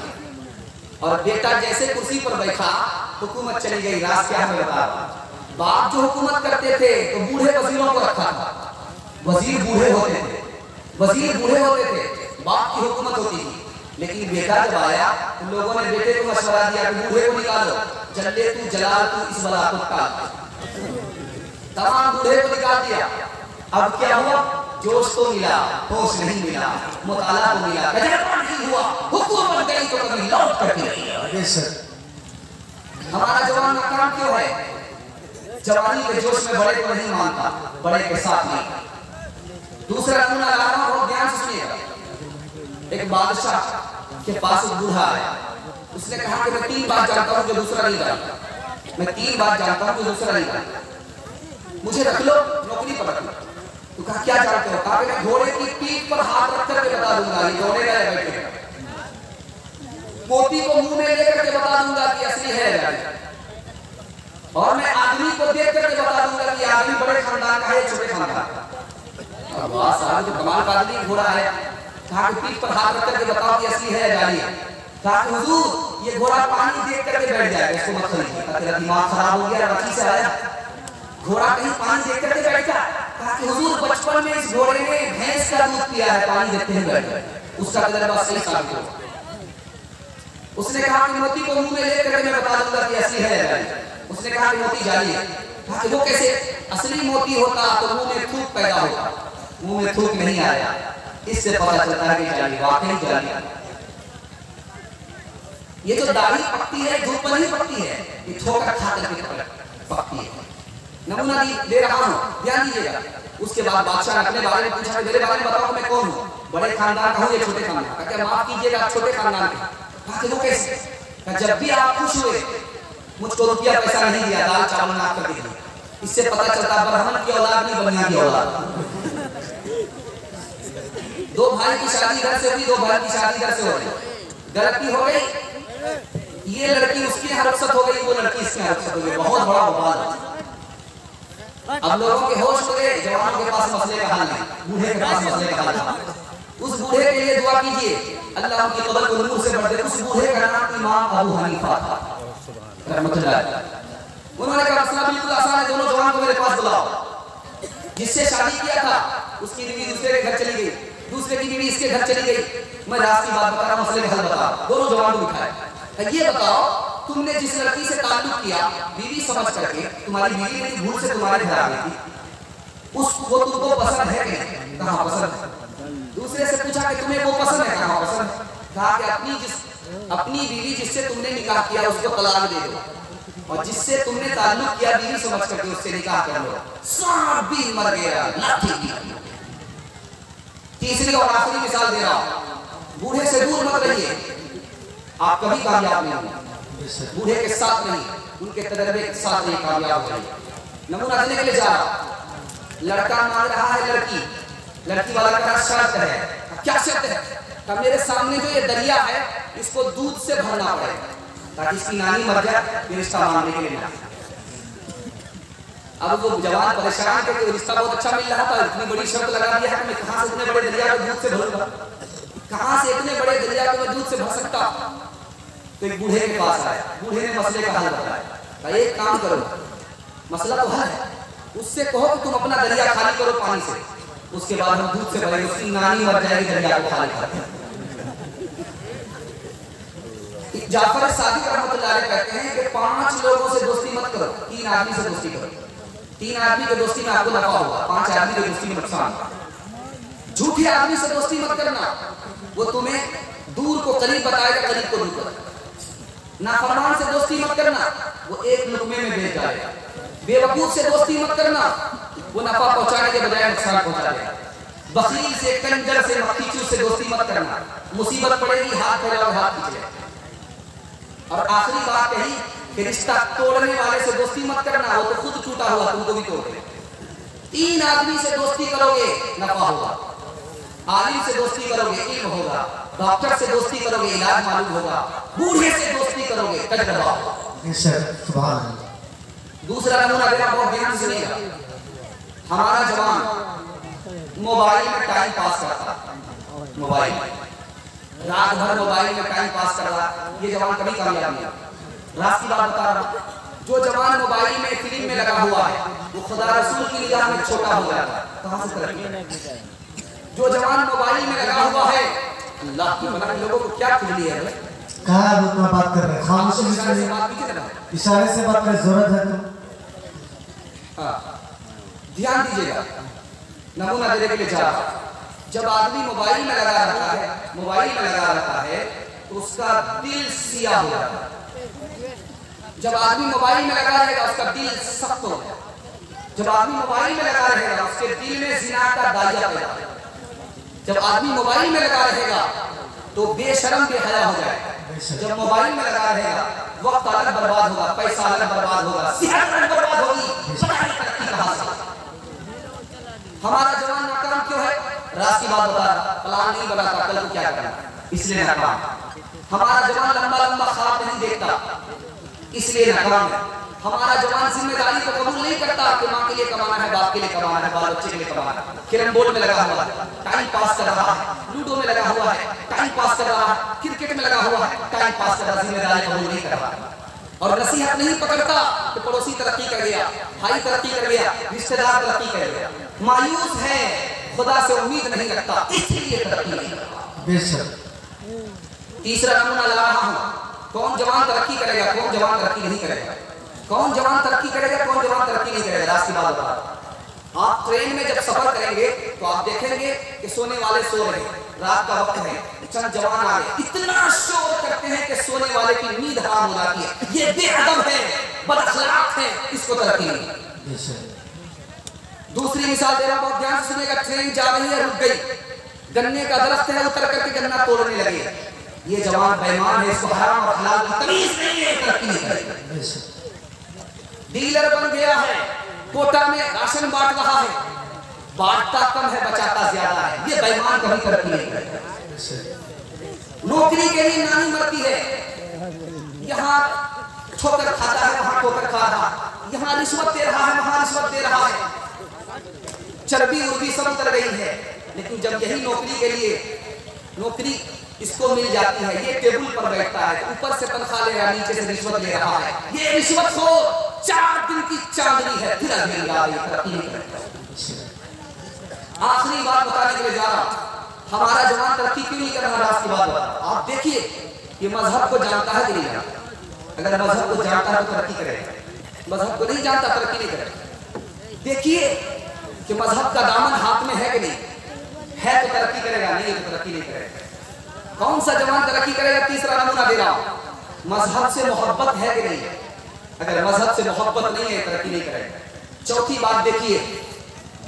और बेटा जैसे कुर्सी पर बैठा, हुकूमत चली गई। राज क्या है बता? बाप जो हुकूमत करते थे तो बूढ़े वजीरों को रखा था, वजीर बूढ़े होते थे, वजीर बूढ़े होते थे, बाप की हुकूमत होती थी। लेकिन बेटा जब आया तो लोगों ने बेटे को मशवरा दिया कि बूढ़े को निकालो, जल्ले तू जलाल तू इस बला को टाल, तमाम बूढ़े को निकाल दिया। अब क्या हुआ? जोश तो मिला, होश नहीं मिला, मुताला को मिला, तजर्बा नहीं हुआ, हुकूमत गई तो कभी लौट कर नहीं। हमारा जवान नाकाम क्यों है? जवानी के जोश में बड़े को नहीं मानता, बड़े के साथ नहीं। दूसरा नमूना ला रहा हूं, बहुत ध्यान से सुनिएगा। एक बादशाह के पास एक बूढ़ा आया, उसने कहा कि मैं 3 बात जानता हूं जो दूसरा नहीं जानता, मैं 3 बात जानता हूं जो दूसरा नहीं जानता, मुझे रख लो, नौकरी पर रख लो। तो कहा क्या जानते हो? कहा मैं घोड़े की पीठ पर हाथ रख करके बता दूंगा ये घोड़े का है बैठे, मोती को मुंह में लेकर के बता दूंगा कि असली है, और मैं आदमी को देख करके बता दूंगा कि आदमी बड़े खानदान का है, छोटे खानदान का। वाह साहब, जो कमाल का आदमी घोड़ा है। कहा कि पीठ पर हाथ रख करके बताओ कि असली है या जाली है। कहा कि हुजूर ये घोड़ा पानी देख करके बैठ जाएगा, इसको मत खरीदिए। तेरा दिमाग खराब हो गया, रखी से आया, घोड़ा कहीं पानी देख करके बैठा। कहा कि हुजूर बचपन में इस घोड़े ने भैंस का दूध पिया है, पानी देखते हुए बैठ गया, उसका तजर्बा सही साबित हो। उसने कहा कि मोती को मुंह में लेकर के मैं बता दूंगा कि असली है या जाली। उसने कहा कि मोती जाली है। कहा कि वो कैसे? असली मोती होता तो मुंह में थूक पैदा होता, मुंह में थूक नहीं आया, इससे पता चलता है कि जाली वाकई जाली है। ये जो दाढ़ी पकती है धूप पर नहीं पकती है, ये ठोकर खा करके पकती है। नमूना दे रहा हूं, ध्यान दीजिएगा। उसके बाद बादशाह ने अपने बारे में पूछा, मेरे बारे में बताओ मैं कौन हूं, बड़े खानदान का हूं या छोटे खानदान का? क्या माफ कीजिएगा, छोटे खानदान का। कहा कि वो कैसे? जब भी आप खुश हुए मुझको रुपया पैसा नहीं दिया, दाल चावल ना कर दिया, इससे पता चलता ब्राह्मण की औलाद नहीं बनिया की औलाद। 2 भाई की शादी घर से हुई, 2 भाई की शादी घर से हो गई, गलती हो गई, ये लड़की उसकी यहाँ रुखसत हो गई, वो लड़की इसके यहाँ रुखसत हो गई, बहुत बड़ा बवाल। अब लोगों के होश हो गए, जवानों के पास मसले का हल नहीं, बूढ़े के पास मसले का हल था। उस बूढ़े के लिए दुआ कीजिए, अल्लाह उनकी कब्र को नूर से भर दे। उस बूढ़े का नाम इमाम अबू हनीफा था रहमतुल्लाह। उन्होंने कहा मसला बिल्कुल आसान है, दोनों जवान को मेरे पास बुलाओ। जिससे शादी किया था उसकी बीवी दूसरे के घर चली गई, दूसरे की बीवी इसके घर चली गई। मैं राज की बात बता रहा हूं, मसले का हल बता। दोनों जवान को बिठाए, ये बताओ तुमने जिस लड़की से ताल्लुक किया बीवी समझ करके, तुम्हारी बीवी ने भूल से तुम्हारे घर आ गई थी, उसको तुमको पसंद है कि नहीं? कहां पसंद है? दूसरे से पूछा कि तुम्हें वो पसंद है? कहा पसंद है। कहा कि अपनी बीवी जिससे तुमने निकाह किया उसको तलाक दे दो, और जिससे तुमने ताल्लुक किया बीवी समझ करके उससे निकाह कर लो। सब भी मर गया। तीसरी और आखिरी मिसाल दे रहा हूं, बूढ़े से दूर मत रहिए, आप कभी कामयाब नहीं होंगे। बूढ़े के साथ नहीं, उनके तजर्बे के साथ नहीं कामयाब हो जाएंगे। नमूना देने के लिए जा रहा, लड़का मांग रहा है लड़की, लड़की वाला का शर्त है। क्या शर्त है? अब मेरे सामने जो ये दरिया है इसको दूध से भरना पड़ेगा ताकि इसकी नानी मर जाए, ये रिश्ता मांगने के लिए। अब वो जवान परेशान थे कि रिश्ता बहुत अच्छा मिल रहा था, इतनी बड़ी शर्त लगा दिया है कि मैं कहां से इतने बड़े दरिया को दूध से भरूंगा, कहां से इतने बड़े दरिया को मैं दूध से भर सकता। तो एक बूढ़े के पास आया, बूढ़े ने मसले का हल बताया। एक काम करो, मसला तो हल है, उससे कहो कि तुम अपना दरिया खाली करो पानी से, उसके बाद हम दूध से भरेंगे, उसकी नानी मर जाएगी दरिया को खाली करके। जाफर सादिक रहमतुल्लाह अलैह कहते हैं कि 5 लोगों से दोस्ती मत करो, 3 आदमी से दोस्ती करो। 3 आदमी की दोस्ती में आपको नफा होगा, 5 आदमी की दोस्ती में नुकसान। झूठे आदमी से दोस्ती मत करना, वो तुम्हें दूर को करीब बताएगा, करीब को दूर करेगा। नाफरमान से दोस्ती मत करना, वो एक लुकमे में बेच जाएगा। बेवकूफ से दोस्ती मत करना, वो नफा पहुंचाने के बजाय नुकसान पहुंचा देगा। बखील से, कंजर से, मक्खीचूस से दोस्ती मत करना, मुसीबत पड़ेगी, हाथ फैलाओगे हाथ खींच लेगा। और आखिरी बात कही कि रिश्ता तोड़ने वाले से दोस्ती मत करना, वो तो खुद टूटा हुआ तुमको भी तोड़ दे। 3 आदमी से दोस्ती करोगे नफा होगा, आलिम से दोस्ती करोगे इल्म होगा, डॉक्टर से दोस्ती करोगे इलाज मालूम होगा, बूढ़े से दोस्ती करोगे तजर्बा होगा। दूसरा नमूना देना, बहुत ध्यान से सुनिएगा। हमारा जवान मोबाइल में टाइम पास करता, मोबाइल रात भर मोबाइल में टाइम पास कर रहा, ये जवान कभी कामयाब नहीं। रात की बात बता रहा, जो जवान मोबाइल में फिल्म में लगा हुआ है वो खुदा रसूल की निगाह में छोटा हो जाता है, कहां से तरक्की। जो जवान मोबाइल में लगा हुआ है, अल्लाह की बना लोगों को क्या खुजली है, कहा उतना बात कर रहे हैं, खामोशी से बात कीजिए ना, इशारे से बात करने जरूरत है तो। ध्यान दीजिएगा, नमूना देने के लिए जा रहा। जब आदमी मोबाइल में लगा रहता है, मोबाइल में लगा रहता है तो उसका दिल सिया हो जाता है। जब आदमी मोबाइल में लगा रहेगा उसका दिल सख्त हो जाएगा। जब आदमी मोबाइल में लगा रहेगा उसके दिल में जिना का दाया पैदा होगा। जब आदमी मोबाइल में लगा रहेगा तो बेशरम बेहया हो जाएगा। जब मोबाइल में लगा रहेगा वक्त अलग बर्बाद होगा, पैसा अलग बर्बाद होगा, सेहत अलग बर्बाद होगी, पता नहीं तरक्की कहां से। हमारा जवान नाकाम क्यों है? रात की बात बता रहा, प्लान नहीं बनाता कल को क्या करना, इसलिए नाकाम। हमारा जवान लंबा लंबा ख्वाब नहीं देखता, इसलिए नाकाम है। हमारा जवान जिम्मेदारी को कबूल नहीं करता कि माँ के लिए कमाना है, बाप के लिए कमाना है, बाल बच्चे के लिए कमाना है। कैरम बोर्ड में लगा हुआ है, टाइम पास कर रहा है, लूडो में लगा हुआ है, टाइम पास कर रहा है, क्रिकेट में लगा हुआ है, टाइम पास कर रहा है, जिम्मेदारी कबूल नहीं कर रहा। और नसीहत नहीं पकड़ता कि पड़ोसी तरक्की कर गया, भाई तरक्की कर गया, रिश्तेदार तरक्की कर गया। मायूस है, खुदा से उम्मीद नहीं रखता, इसलिए तरक्की नहीं करता। तीसरा नमूना ला रहा हूं, कौन जवान तरक्की करेगा, कौन जवान तरक्की नहीं करेगा। कौन जवान तरक्की करेगा, कौन जवान तरक्की नहीं करेगा। रात की बात बता रहा, आप ट्रेन में जब सफर करेंगे तो आप देखेंगे कि सोने वाले सो रहे हैं, रात का वक्त है, चंद जवान आ गए, इतना शोर करते हैं कि सोने वाले की नींद हराम हो जाती है। ये बेअदब है, बदअखलाक है, इसको तरक्की नहीं। दूसरी मिसाल दे रहा, बहुत ध्यान से सुनिएगा। ट्रेन जा रही है, रुक गई, गन्ने का दरख्त है, उतर करके गन्ना तोड़ने लगे। ये जवान बेईमान है, इसको हराम और हलाल की तमीज नहीं है, तरक्की नहीं करेगा। डीलर बन गया है, कोटा में राशन बांट रहा है, बांटता कम है बचाता ज्यादा है, ये बेईमान कभी तरक्की नहीं करेगा। नौकरी के लिए नानी मरती है, यहाँ ठोकर खाता है, वहां ठोकर खा रहा, यहाँ रिश्वत दे रहा है, वहां रिश्वत दे रहा है, चर्बी उर्बी सब उतर गई है। लेकिन जब यही नौकरी के लिए नौकरी इसको मिल जाती है, ये टेबल पर बैठता है, ऊपर से तनख्वाह ले रहा है, नीचे से रिश्वत ले रहा है, ये रिश्वत हो 4 दिन की चांदनी है, फिर अभी तरक्की नहीं करता। आखिरी बात बताने के लिए जा रहा, हमारा जवान तरक्की क्यों नहीं कर रहा। रात की बात बता, आप देखिए ये मजहब को जानता है कि नहीं जानता। अगर मजहब को जानता है तो तरक्की करेगा, मजहब को नहीं जानता तरक्की नहीं करेगा। देखिए कि मजहब का दामन हाथ में है कि नहीं। है तो तरक्की करेगा, नहीं है तो तरक्की नहीं करेगा। कौन सा जवान तरक्की करेगा? तीसरा नमूना दे रहा हूं, मजहब से मोहब्बत है कि नहीं है? अगर मजहब से मोहब्बत नहीं है तरक्की नहीं करेगा। चौथी बात देखिए,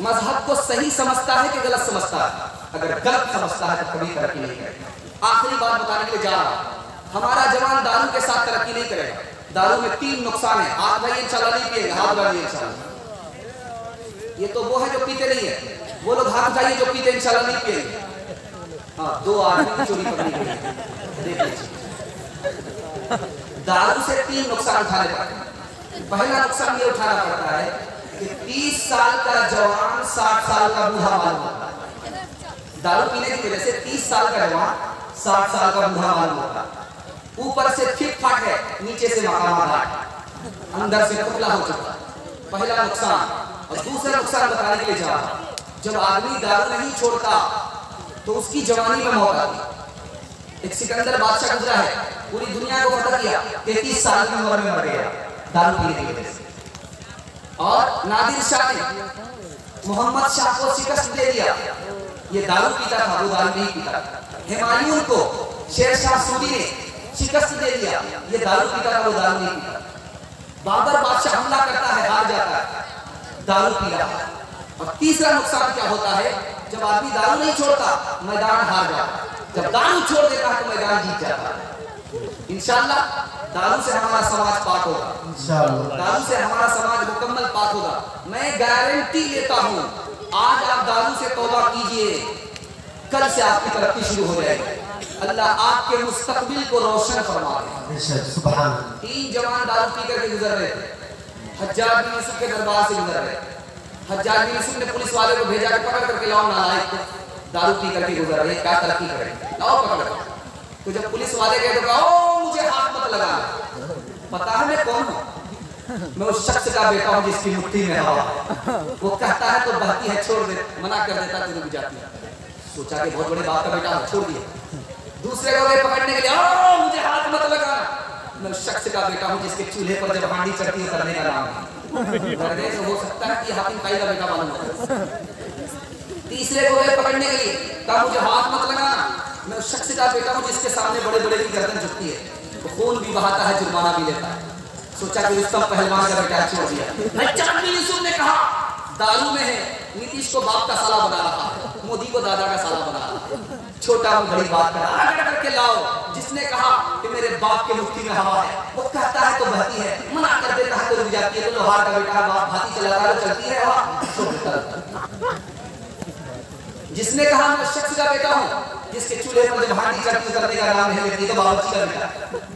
मजहब को सही समझता है कि गलत समझता है? अगर गलत समझता है तो कभी तरक्की नहीं करेगा। आखिरी बात बताने के लिए जा रहा हूं, हमारा जवान दारू के साथ तरक्की नहीं करेगा। दारू में 3 नुकसान है। हाथ भाई इंशाल्लाह नहीं पिएंगे, हाथ उठाइए इंशाल्लाह। ये तो वो है जो पीते नहीं है, वो लोग हाथ उठाइए जो पीते इंशाल्लाह नहीं पिएंगे। हाँ, 2 आदमी चोरी पकड़ी गई, देख लीजिए। दारू से 3 नुकसान उठाने पड़ते हैं। पहला नुकसान ये उठाना पड़ता है कि 30 साल का जवान 60 साल का बूढ़ा मालूम होता है। दारू पीने की वजह से 30 साल का जवान 60 साल का बूढ़ा मालूम होता है। ऊपर से फिट फाट है, नीचे से मकामात, अंदर से खुला हो चुका। पहला नुकसान। और दूसरा नुकसान बताने के लिए जा रहा हूं, जब आदमी दारू नहीं छोड़ता तो उसकी जवानी में मौत आती। एक सिकंदर बादशाह गुजरा है, पूरी दुनिया को फतह किया, 33 साल की उम्र में मर गया दारू पीने की वजह से। और नादिर शाह ने मोहम्मद शाह को शिकस्त दे दिया, ये दारू पीता था, वो दारू नहीं पीता। हुमायूं को शेर शाह सूरी ने शिकस्त दे दिया, ये दारू पीता था, वो दारू नहीं पीता। बाबर बादशाह हमला करता है, हार जाता है, दारू पी रहा है। और तीसरा नुकसान क्या होता है? जब आदमी दारू नहीं छोड़ता मैदान हार जाता है, जब दारू छोड़ देता है तो मैदान जीत जाता है। इंशाअल्लाह दारू से हमारा समाज पाक होगा, इंशाअल्लाह दारू से हमारा समाज मुकम्मल पाक होगा। मैं गारंटी लेता हूँ, आज आप दारू से तौबा कीजिए, कल से आपकी तरक्की शुरू हो जाएगी। अल्लाह आपके मुस्तकबिल को रोशन फरमा दे। सुभान। 3 जवान दारू पी करके गुजर रहे थे, हज्जाज बिन यूसुफ के दरबार से गुजर रहे थे। हज्जाज बिन यूसुफ ने पुलिस वाले को भेजा कि पकड़ करके लाओ नालायक को, दारू पी करके गुजर रहे, क्या तरक्की करेंगे, लाओ पकड़ कर। तो जब पुलिस वाले गए तो कहा, ओ मुझे हाथ मत लगा, पता है मैं कौन हूँ? मैं उस शख्स का बेटा हूँ जिसकी मुट्ठी में हवा। वो कहता है तो बहती है, छोड़ दे, मना कर देता तो रुक जाती है। सोचा कि बहुत बड़े बाप का बेटा है, छोड़ दिया। दूसरे को गए पकड़ने के लिए, ओ मुझे हाथ मत लगा, मैं उस शख्स का बेटा हूँ जिसके चूल्हे पर जब हांडी चढ़ती है करने का नाम है। डरने से हो सकता है कि हाकिम ताई का बेटा मालूम हो। तीसरे को गए पकड़ने के लिए, कहा मुझे हाथ मत लगाना, मैं उस शख्स का बेटा हूँ जिसके सामने बड़े बड़े की गर्दन झुकती है, तो खून भी बहाता है, जुर्माना भी लेता है। सोचा कि रुस्तम पहलवान का बेटा छोड़ दिया। हज्जाज बिन यूसुफ ने कहा दारू में है, नीतीश को बाप का साला बना रहा है, मोदी को दादा का साला बना रहा है। छोटा हूँ बड़ी बात करके लाओ, जिसने कहा कि मेरे बाप के मुट्ठी में हवा है, वो कहता है तो बहती है, मना कर देता है तो रुक जाती है। तो लोहार का बेटा बाप भाती चलाता है, चलती है हवा। जिसने कहा मैं शख्स का बेटा हूँ जिसके चूल्हे पर जब हांडी चढ़ती करने का नाम है लेती, तो बावर्ची का बेटा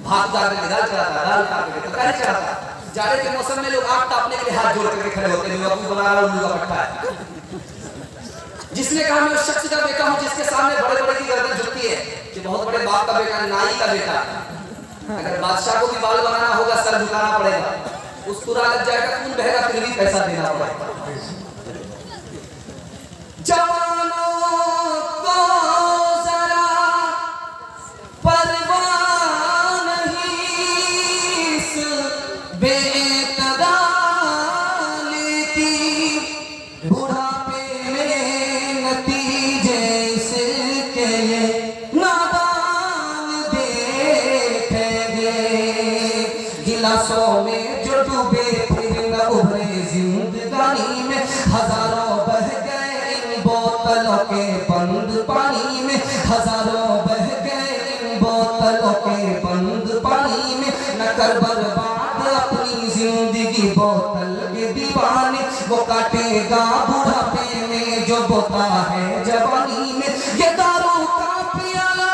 भात उतार के दाल चढ़ाता, दाल उतार के तो कैसे चढ़ाता। जाड़े के मौसम में लोग आग तापने के लिए हाथ जोड़ करके खड़े होते हैं, अपनी बना रहा उल्लू का पट्टा है। जिसने कहा मैं उस शख्स का बेटा हूँ जिसके सामने बड़े बड़े की गर्दन झुकती है, कि बहुत बड़े बाप का बेटा, नाई का बेटा। अगर बादशाह को भी बाल बनाना होगा सर झुकाना पड़ेगा, मुस्कुरा लग जाएगा, खून बहेगा, फिर भी पैसा देना पड़ेगा। जवानों को जरा परवाह नहीं इस बेकदार की, बुढ़ापे में नतीजे से के नादान देखेंगे। गिलासों में जो डूबे फिर न उभरे जिंदगानी में, हजारों बह गए बोतलों के बंद पानी में, हजारों बह गए बोतलों के बंद पानी में। न कर बर्बाद अपनी जिंदगी बोतल के दीवाने, वो काटेगा बुढ़ापे में जो बोता है जवानी में। ये दारू का प्याला,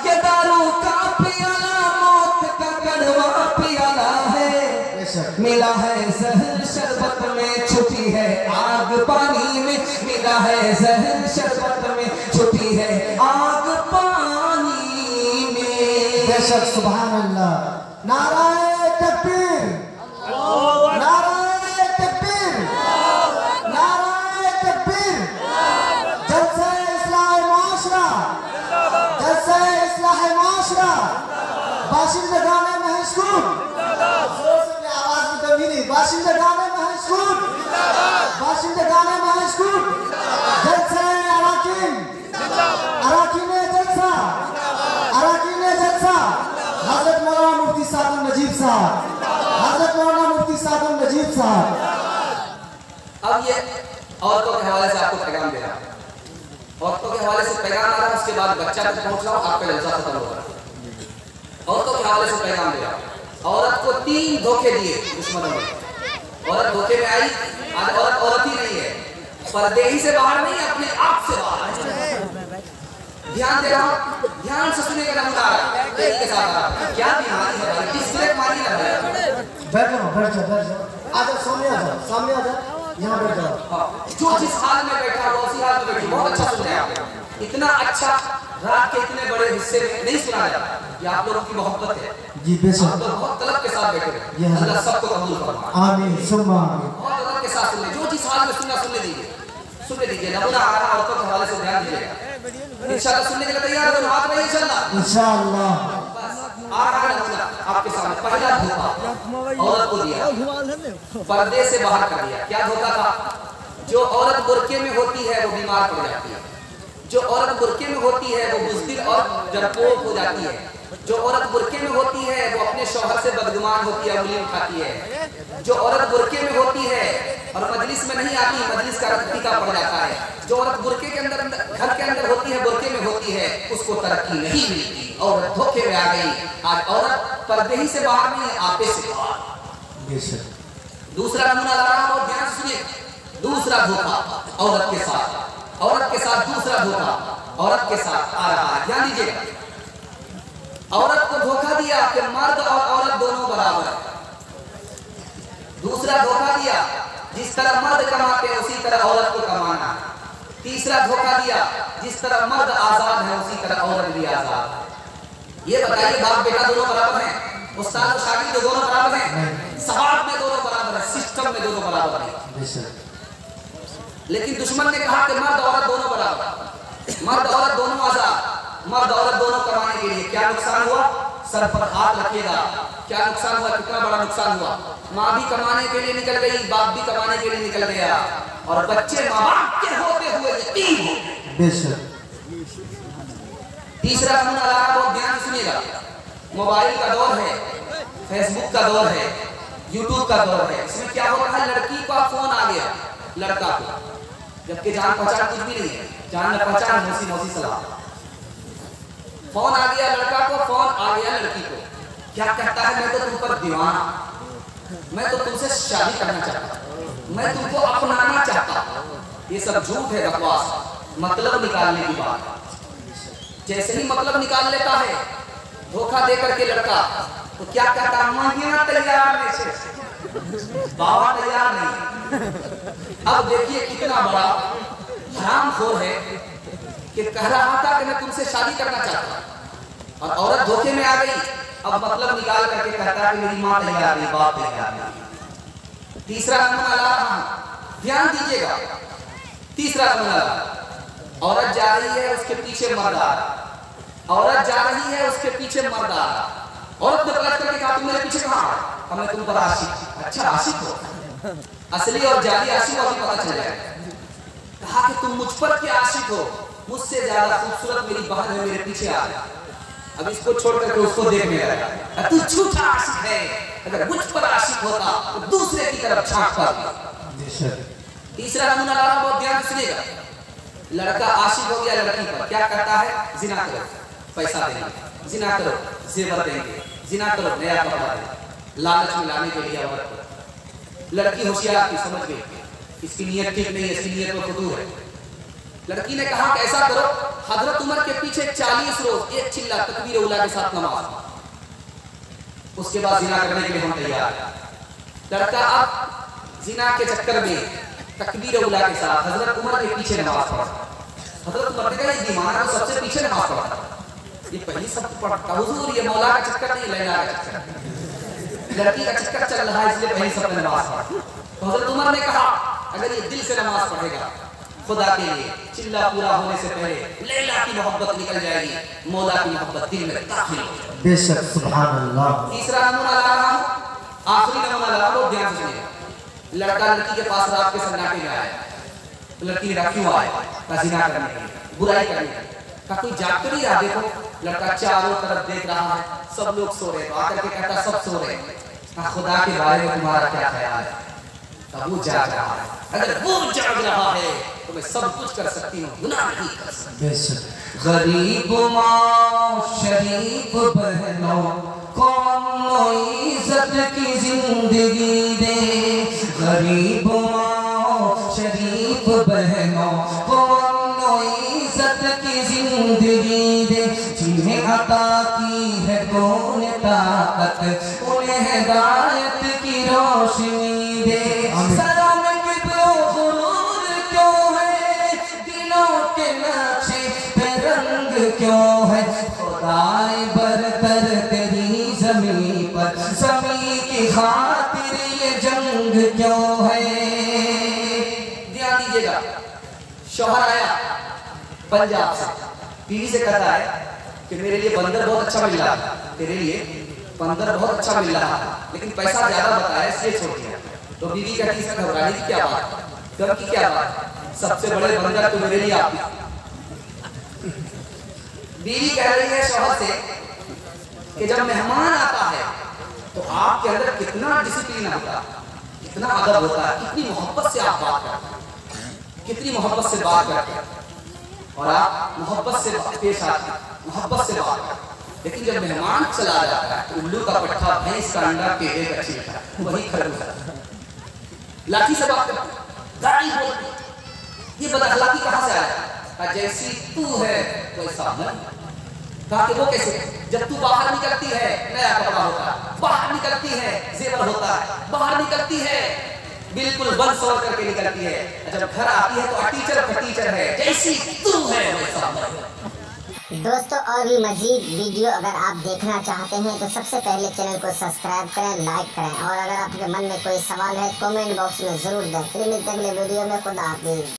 ये दारू का प्याला मौत का कड़वा प्याला है। मिला है जहर शरबत में, छुपी है आग पानी में। मिला है जहर शरबत में, छुपी है आग पानी में। बेशक सुभान अल्लाह। नाराए तकबीर, नाराए तकबीर, नाराए तकबीर। जलसा इस्लाह माशरा, जलसा इस्लाह माशरा। बाशिंदगाने महसूस, बाशिंदगाने महसूस, हवाले से आपको पैगाम दे रहा हूँ, औरतों के हवाले से पैगाम आ रहा है, उसके बाद बच्चा तक पहुँच रहा हूँ, आपका जलसा खत्म हो रहा है। औरतों के हवाले से पैगाम दे रहा हूँ। औरत को 3 धोखे दिए दुश्मनों ने। औरत धोखे में आई, आज औरत ही नहीं है, पर्दे ही से बाहर नहीं, अपने आप से बाहर। ध्यान दे रहा हूँ, ध्यान से सुने का नमूना आ रहा है के साथ। क्या बीमारी है भाई, किस तरह बीमारी है? बैठ जाओ। आजा सामने आ जा, यहाँ बैठ जाओ। जो जिस हाल में बैठा हो उसी हाल में बैठो। बहुत अच्छा सुन रहे हैं आप, इतना अच्छा रात के इतने बड़े हिस्से में नहीं सुना जाता। ये आप लोगों की मोहब्बत है जी, बेशक। आप लोग बहुत तलब के साथ बैठे हैं, अल्लाह सबको कबूल फरमाए। आमीन सुम्मा आमीन। बहुत तलब के साथ सुन ले, जो जिस हाल में सुनने दीजिए। नमूना आ रहा है, औरतों के हवाले से ध्यान दीजिएगा। इंशाअल्लाह सुनने के लिए तैयार हो, हाथ में इंशाअल्लाह इंशाअल्लाह। आ रहा है नमूना आपके सामने। पहला धोखा औरत को दिया, पर्दे से बाहर कर दिया। क्या धोखा था? जो औरत बुर्के में होती है वो बीमार पड़ जाती है। जो औरत बुर्के में होती है वो बुज़दिल और डरपोक हो जाती है। जो औरत बुर्के में होती है वो अपने शौहर से बदगुमान होती है, उंगली उठाती है। जो औरत बुर्के में होती है और मजलिस में नहीं आती, मजलिस का रत्तीका पड़ जाता है। जो औरत बुर्के के अंदर घर के अंदर होती है, बुर्के में होती है, उसको तरक्की नहीं मिलती, औरत धोखे में आ गई। आज औरत पर्दे ही से बाहर नहीं, आपे से बाहर। दूसरा नमूना ला रहा हूं, ध्यान से सुनिए। दूसरा धोखा औरत के साथ दूसरा धोखा औरत के साथ आ रहा है, ध्यान दीजिएगा। औरत को धोखा दिया कि मर्द और औरत दोनों बराबर है। दूसरा धोखा दिया, जिस तरह मर्द कमाते हैं उसी तरह औरत को कमाना। तीसरा धोखा दिया, जिस तरह मर्द आजाद है उसी तरह औरत भी आजाद है। ये बताइए, बाप बेटा दोनों बराबर हैं? उस्ताद और शागिर्द दोनों बराबर हैं? सवाब में दोनों बराबर है, सिस्टम में दोनों बराबर है। लेकिन दुश्मन ने कहा कि मर्द औरत दोनों बराबर, मर्द औरत दोनों आजाद, मर्द औरत दोनों कमाने के लिए। क्या नुकसान हुआ? सर पर हाथ रखिएगा। क्या नुकसान हुआ? कितना बड़ा नुकसान हुआ। माँ भी कमाने के लिए निकल गई, बाप भी कमाने के लिए निकल गया, और बच्चे माँ बाप के होते हुए यतीम हो गए। तीसरा नमूना ला रहा, बहुत ध्यान सुनिएगा। मोबाइल का दौर है, फेसबुक का दौर है, यूट्यूब का दौर है। इसमें क्या होता है, लड़की का फोन आ गया लड़का को, जबकि जान पहचान कुछ भी नहीं है, जान पहचान मौसी सलाम। फोन आ गया लड़का को, फोन आ गया लड़की को। क्या कहता है, मैं तो तुम पर दीवाना, मैं तो तुमसे शादी करना चाहता, मैं तुमको अपनाना चाहता। ये सब झूठ है, बकवास, मतलब निकालने की बात। जैसे ही मतलब निकाल लेता है धोखा दे करके लड़का, तो क्या कहता है, महीना तैयार नहीं, बाबा तैयार नहीं। अब देखिए कितना बड़ा हरामखोर है कि कह रहा था कि मैं तुमसे शादी करना चाहता, और औरत धोखे में आ गई। अब मतलब निकाल करके कहता है कि मेरी माँ तैयार नहीं, बाप तैयार नहीं। तीसरा नमूना ला रहा हूं, ध्यान दीजिएगा। तीसरा नमूना, औरत जा रही है उसके पीछे मर्द आ रहा, औरत जा रही है उसके पीछे मर्द आ रहा। औरत ने पलट करके कहा, तुम मेरे पीछे कहाँ? हमें तुम पर आशिक। अच्छा आशिक हो, असली और जाली आशिक अभी पता चल जाएगा। कहा कि तुम मुझ पर क्या आशिक हो, मुझसे ज्यादा खूबसूरत मेरी बहन है, मेरे पीछे आ रहा। अब इसको छोड़ करके उसको देखने लगा, तू झूठा आशिक है, अगर मुझ पर आशिक होता तो दूसरे की तरफ झांक पाता। तीसरा नमूना ला रहा हूं, बहुत ध्यान से सुनिएगा। लड़का आशिक हो गया लड़की पर, क्या कहता है, जिना करो, पैसा देंगे, जिना करो, जेवर देंगे, जिना करो, नया कपड़ा देंगे, लालच में लाने के लिए औरत को। लड़की होशियार थी, समझ गई इसकी नीयत ठीक नहीं है, इसकी नीयत में फुतूर है। लड़की ने कहा कि ऐसा करो, हजरत उमर के पीछे 40 रोज एक चिल्ला तकबीर उला के साथ नमाज, उसके बाद जिना करने के लिए हम तैयार। लड़का अब जिना के चक्कर में तकबीर उला के साथ हजरत उमर के पीछे नमाज पढ़ा। हजरत उमर ने कहा, ये दीवाना तो सबसे पीछे नमाज पढ़ा, ये पहली सब पढ़ता। हुजूर, ये मौला का चक्कर नहीं, लैला का चक्कर, लड़की का चक्कर चल रहा है, इसलिए पहली सब नमाज पढ़ा। तो हजरत उमर ने कहा, अगर ये दिल से नमाज पढ़ेगा खुदा के लिए, चिल्ला पूरा होने से पहले लैला की मोहब्बत निकल जाएगी, मौला की मोहब्बत दिल में दाखिल हो जाएगी। बेशक, सुभान अल्लाह। तीसरा नमूना ला रहा हूं, आखिरी नमूना ला रहा हूं, ध्यान से सुनिए। लड़का लड़की के पास रात के सन्नाटे में आया, तो लड़की ने कहा, क्यों आया? कहा, जिना करने के लिए, बुराई करने के लिए। कहा, कोई जाग तो नहीं रहा? देखो लड़का चारों तरफ देख रहा है, सब लोग सो रहे, आकर के कहता, सब सो रहे। कहा, खुदा के बारे में तुम्हारा क्या ख्याल है? वो जाग रहा है, अगर वो जाग रहा है मैं सब कुछ कर सकती हूँ, गुनाह नहीं कर सकती। गरीब माँ शरीफ बहनों कौन इज्जत की जिंदगी दे, गरीब माँ शरीफ बहनों कौन इज्जत की जिंदगी दे, जिन्हें अता की है कौन ताकत उन्हें हिदायत की रोशनी दे। सरों में किब्र गुरूर क्यों है, दिलों के नक्शे पे रंग क्यों है, खुदाए बरतर तेरी ज़मीं पर ज़मीं की खातिर ये जंग क्यों है। ध्यान दीजिएगा, शौहर आया पंजाब से, बीवी से कहता है कि मेरे लिए बंदर बहुत अच्छा मिल रहा, तेरे लिए बंदर बहुत अच्छा मिल रहा, लेकिन पैसा ज्यादा बताया इसलिए छोड़ दिया। तो बीवी कहती है इसमें घबराने की क्या बात, डर की क्या बात, सबसे बड़े बंदर तो मेरे लिए आप। बीवी कह रही है शौहर से कि जब मेहमान आता है तो आपके अंदर कितना डिसिप्लिन होता है, कितना अदब होता है, कितनी मोहब्बत से आप बात करते हैं, कितनी मोहब्बत से बात करते हैं और आप मोहब्बत से पेश आते हैं, मोहब्बत से बात करते हैं। लेकिन जब मेहमान चला जाता है तो उल्लू का पट्टा, भैंस का अंडा, केले का छिलका, वही खरगोश लाठी से बात करते, गाड़ी बोलती। ये बदअखलाकी कहाँ से आया? जैसी तू है वैसा मैं। कहा कि वो कैसे? जब तू बाहर निकलती है नया कपड़ा होता है, बाहर निकलती है जेवर होता है, बाहर निकलती है बिल्कुल बन सौर करके निकलती है, जब घर आती है तो टीचर है, जैसी तू है वैसा मैं। दोस्तों और भी मजीद वीडियो अगर आप देखना चाहते हैं तो सबसे पहले चैनल को सब्सक्राइब करें, लाइक करें और अगर आपके मन में कोई सवाल है कमेंट बॉक्स में ज़रूर दें। फिर मिलते हैं अगले वीडियो में। खुदा हाफिज़।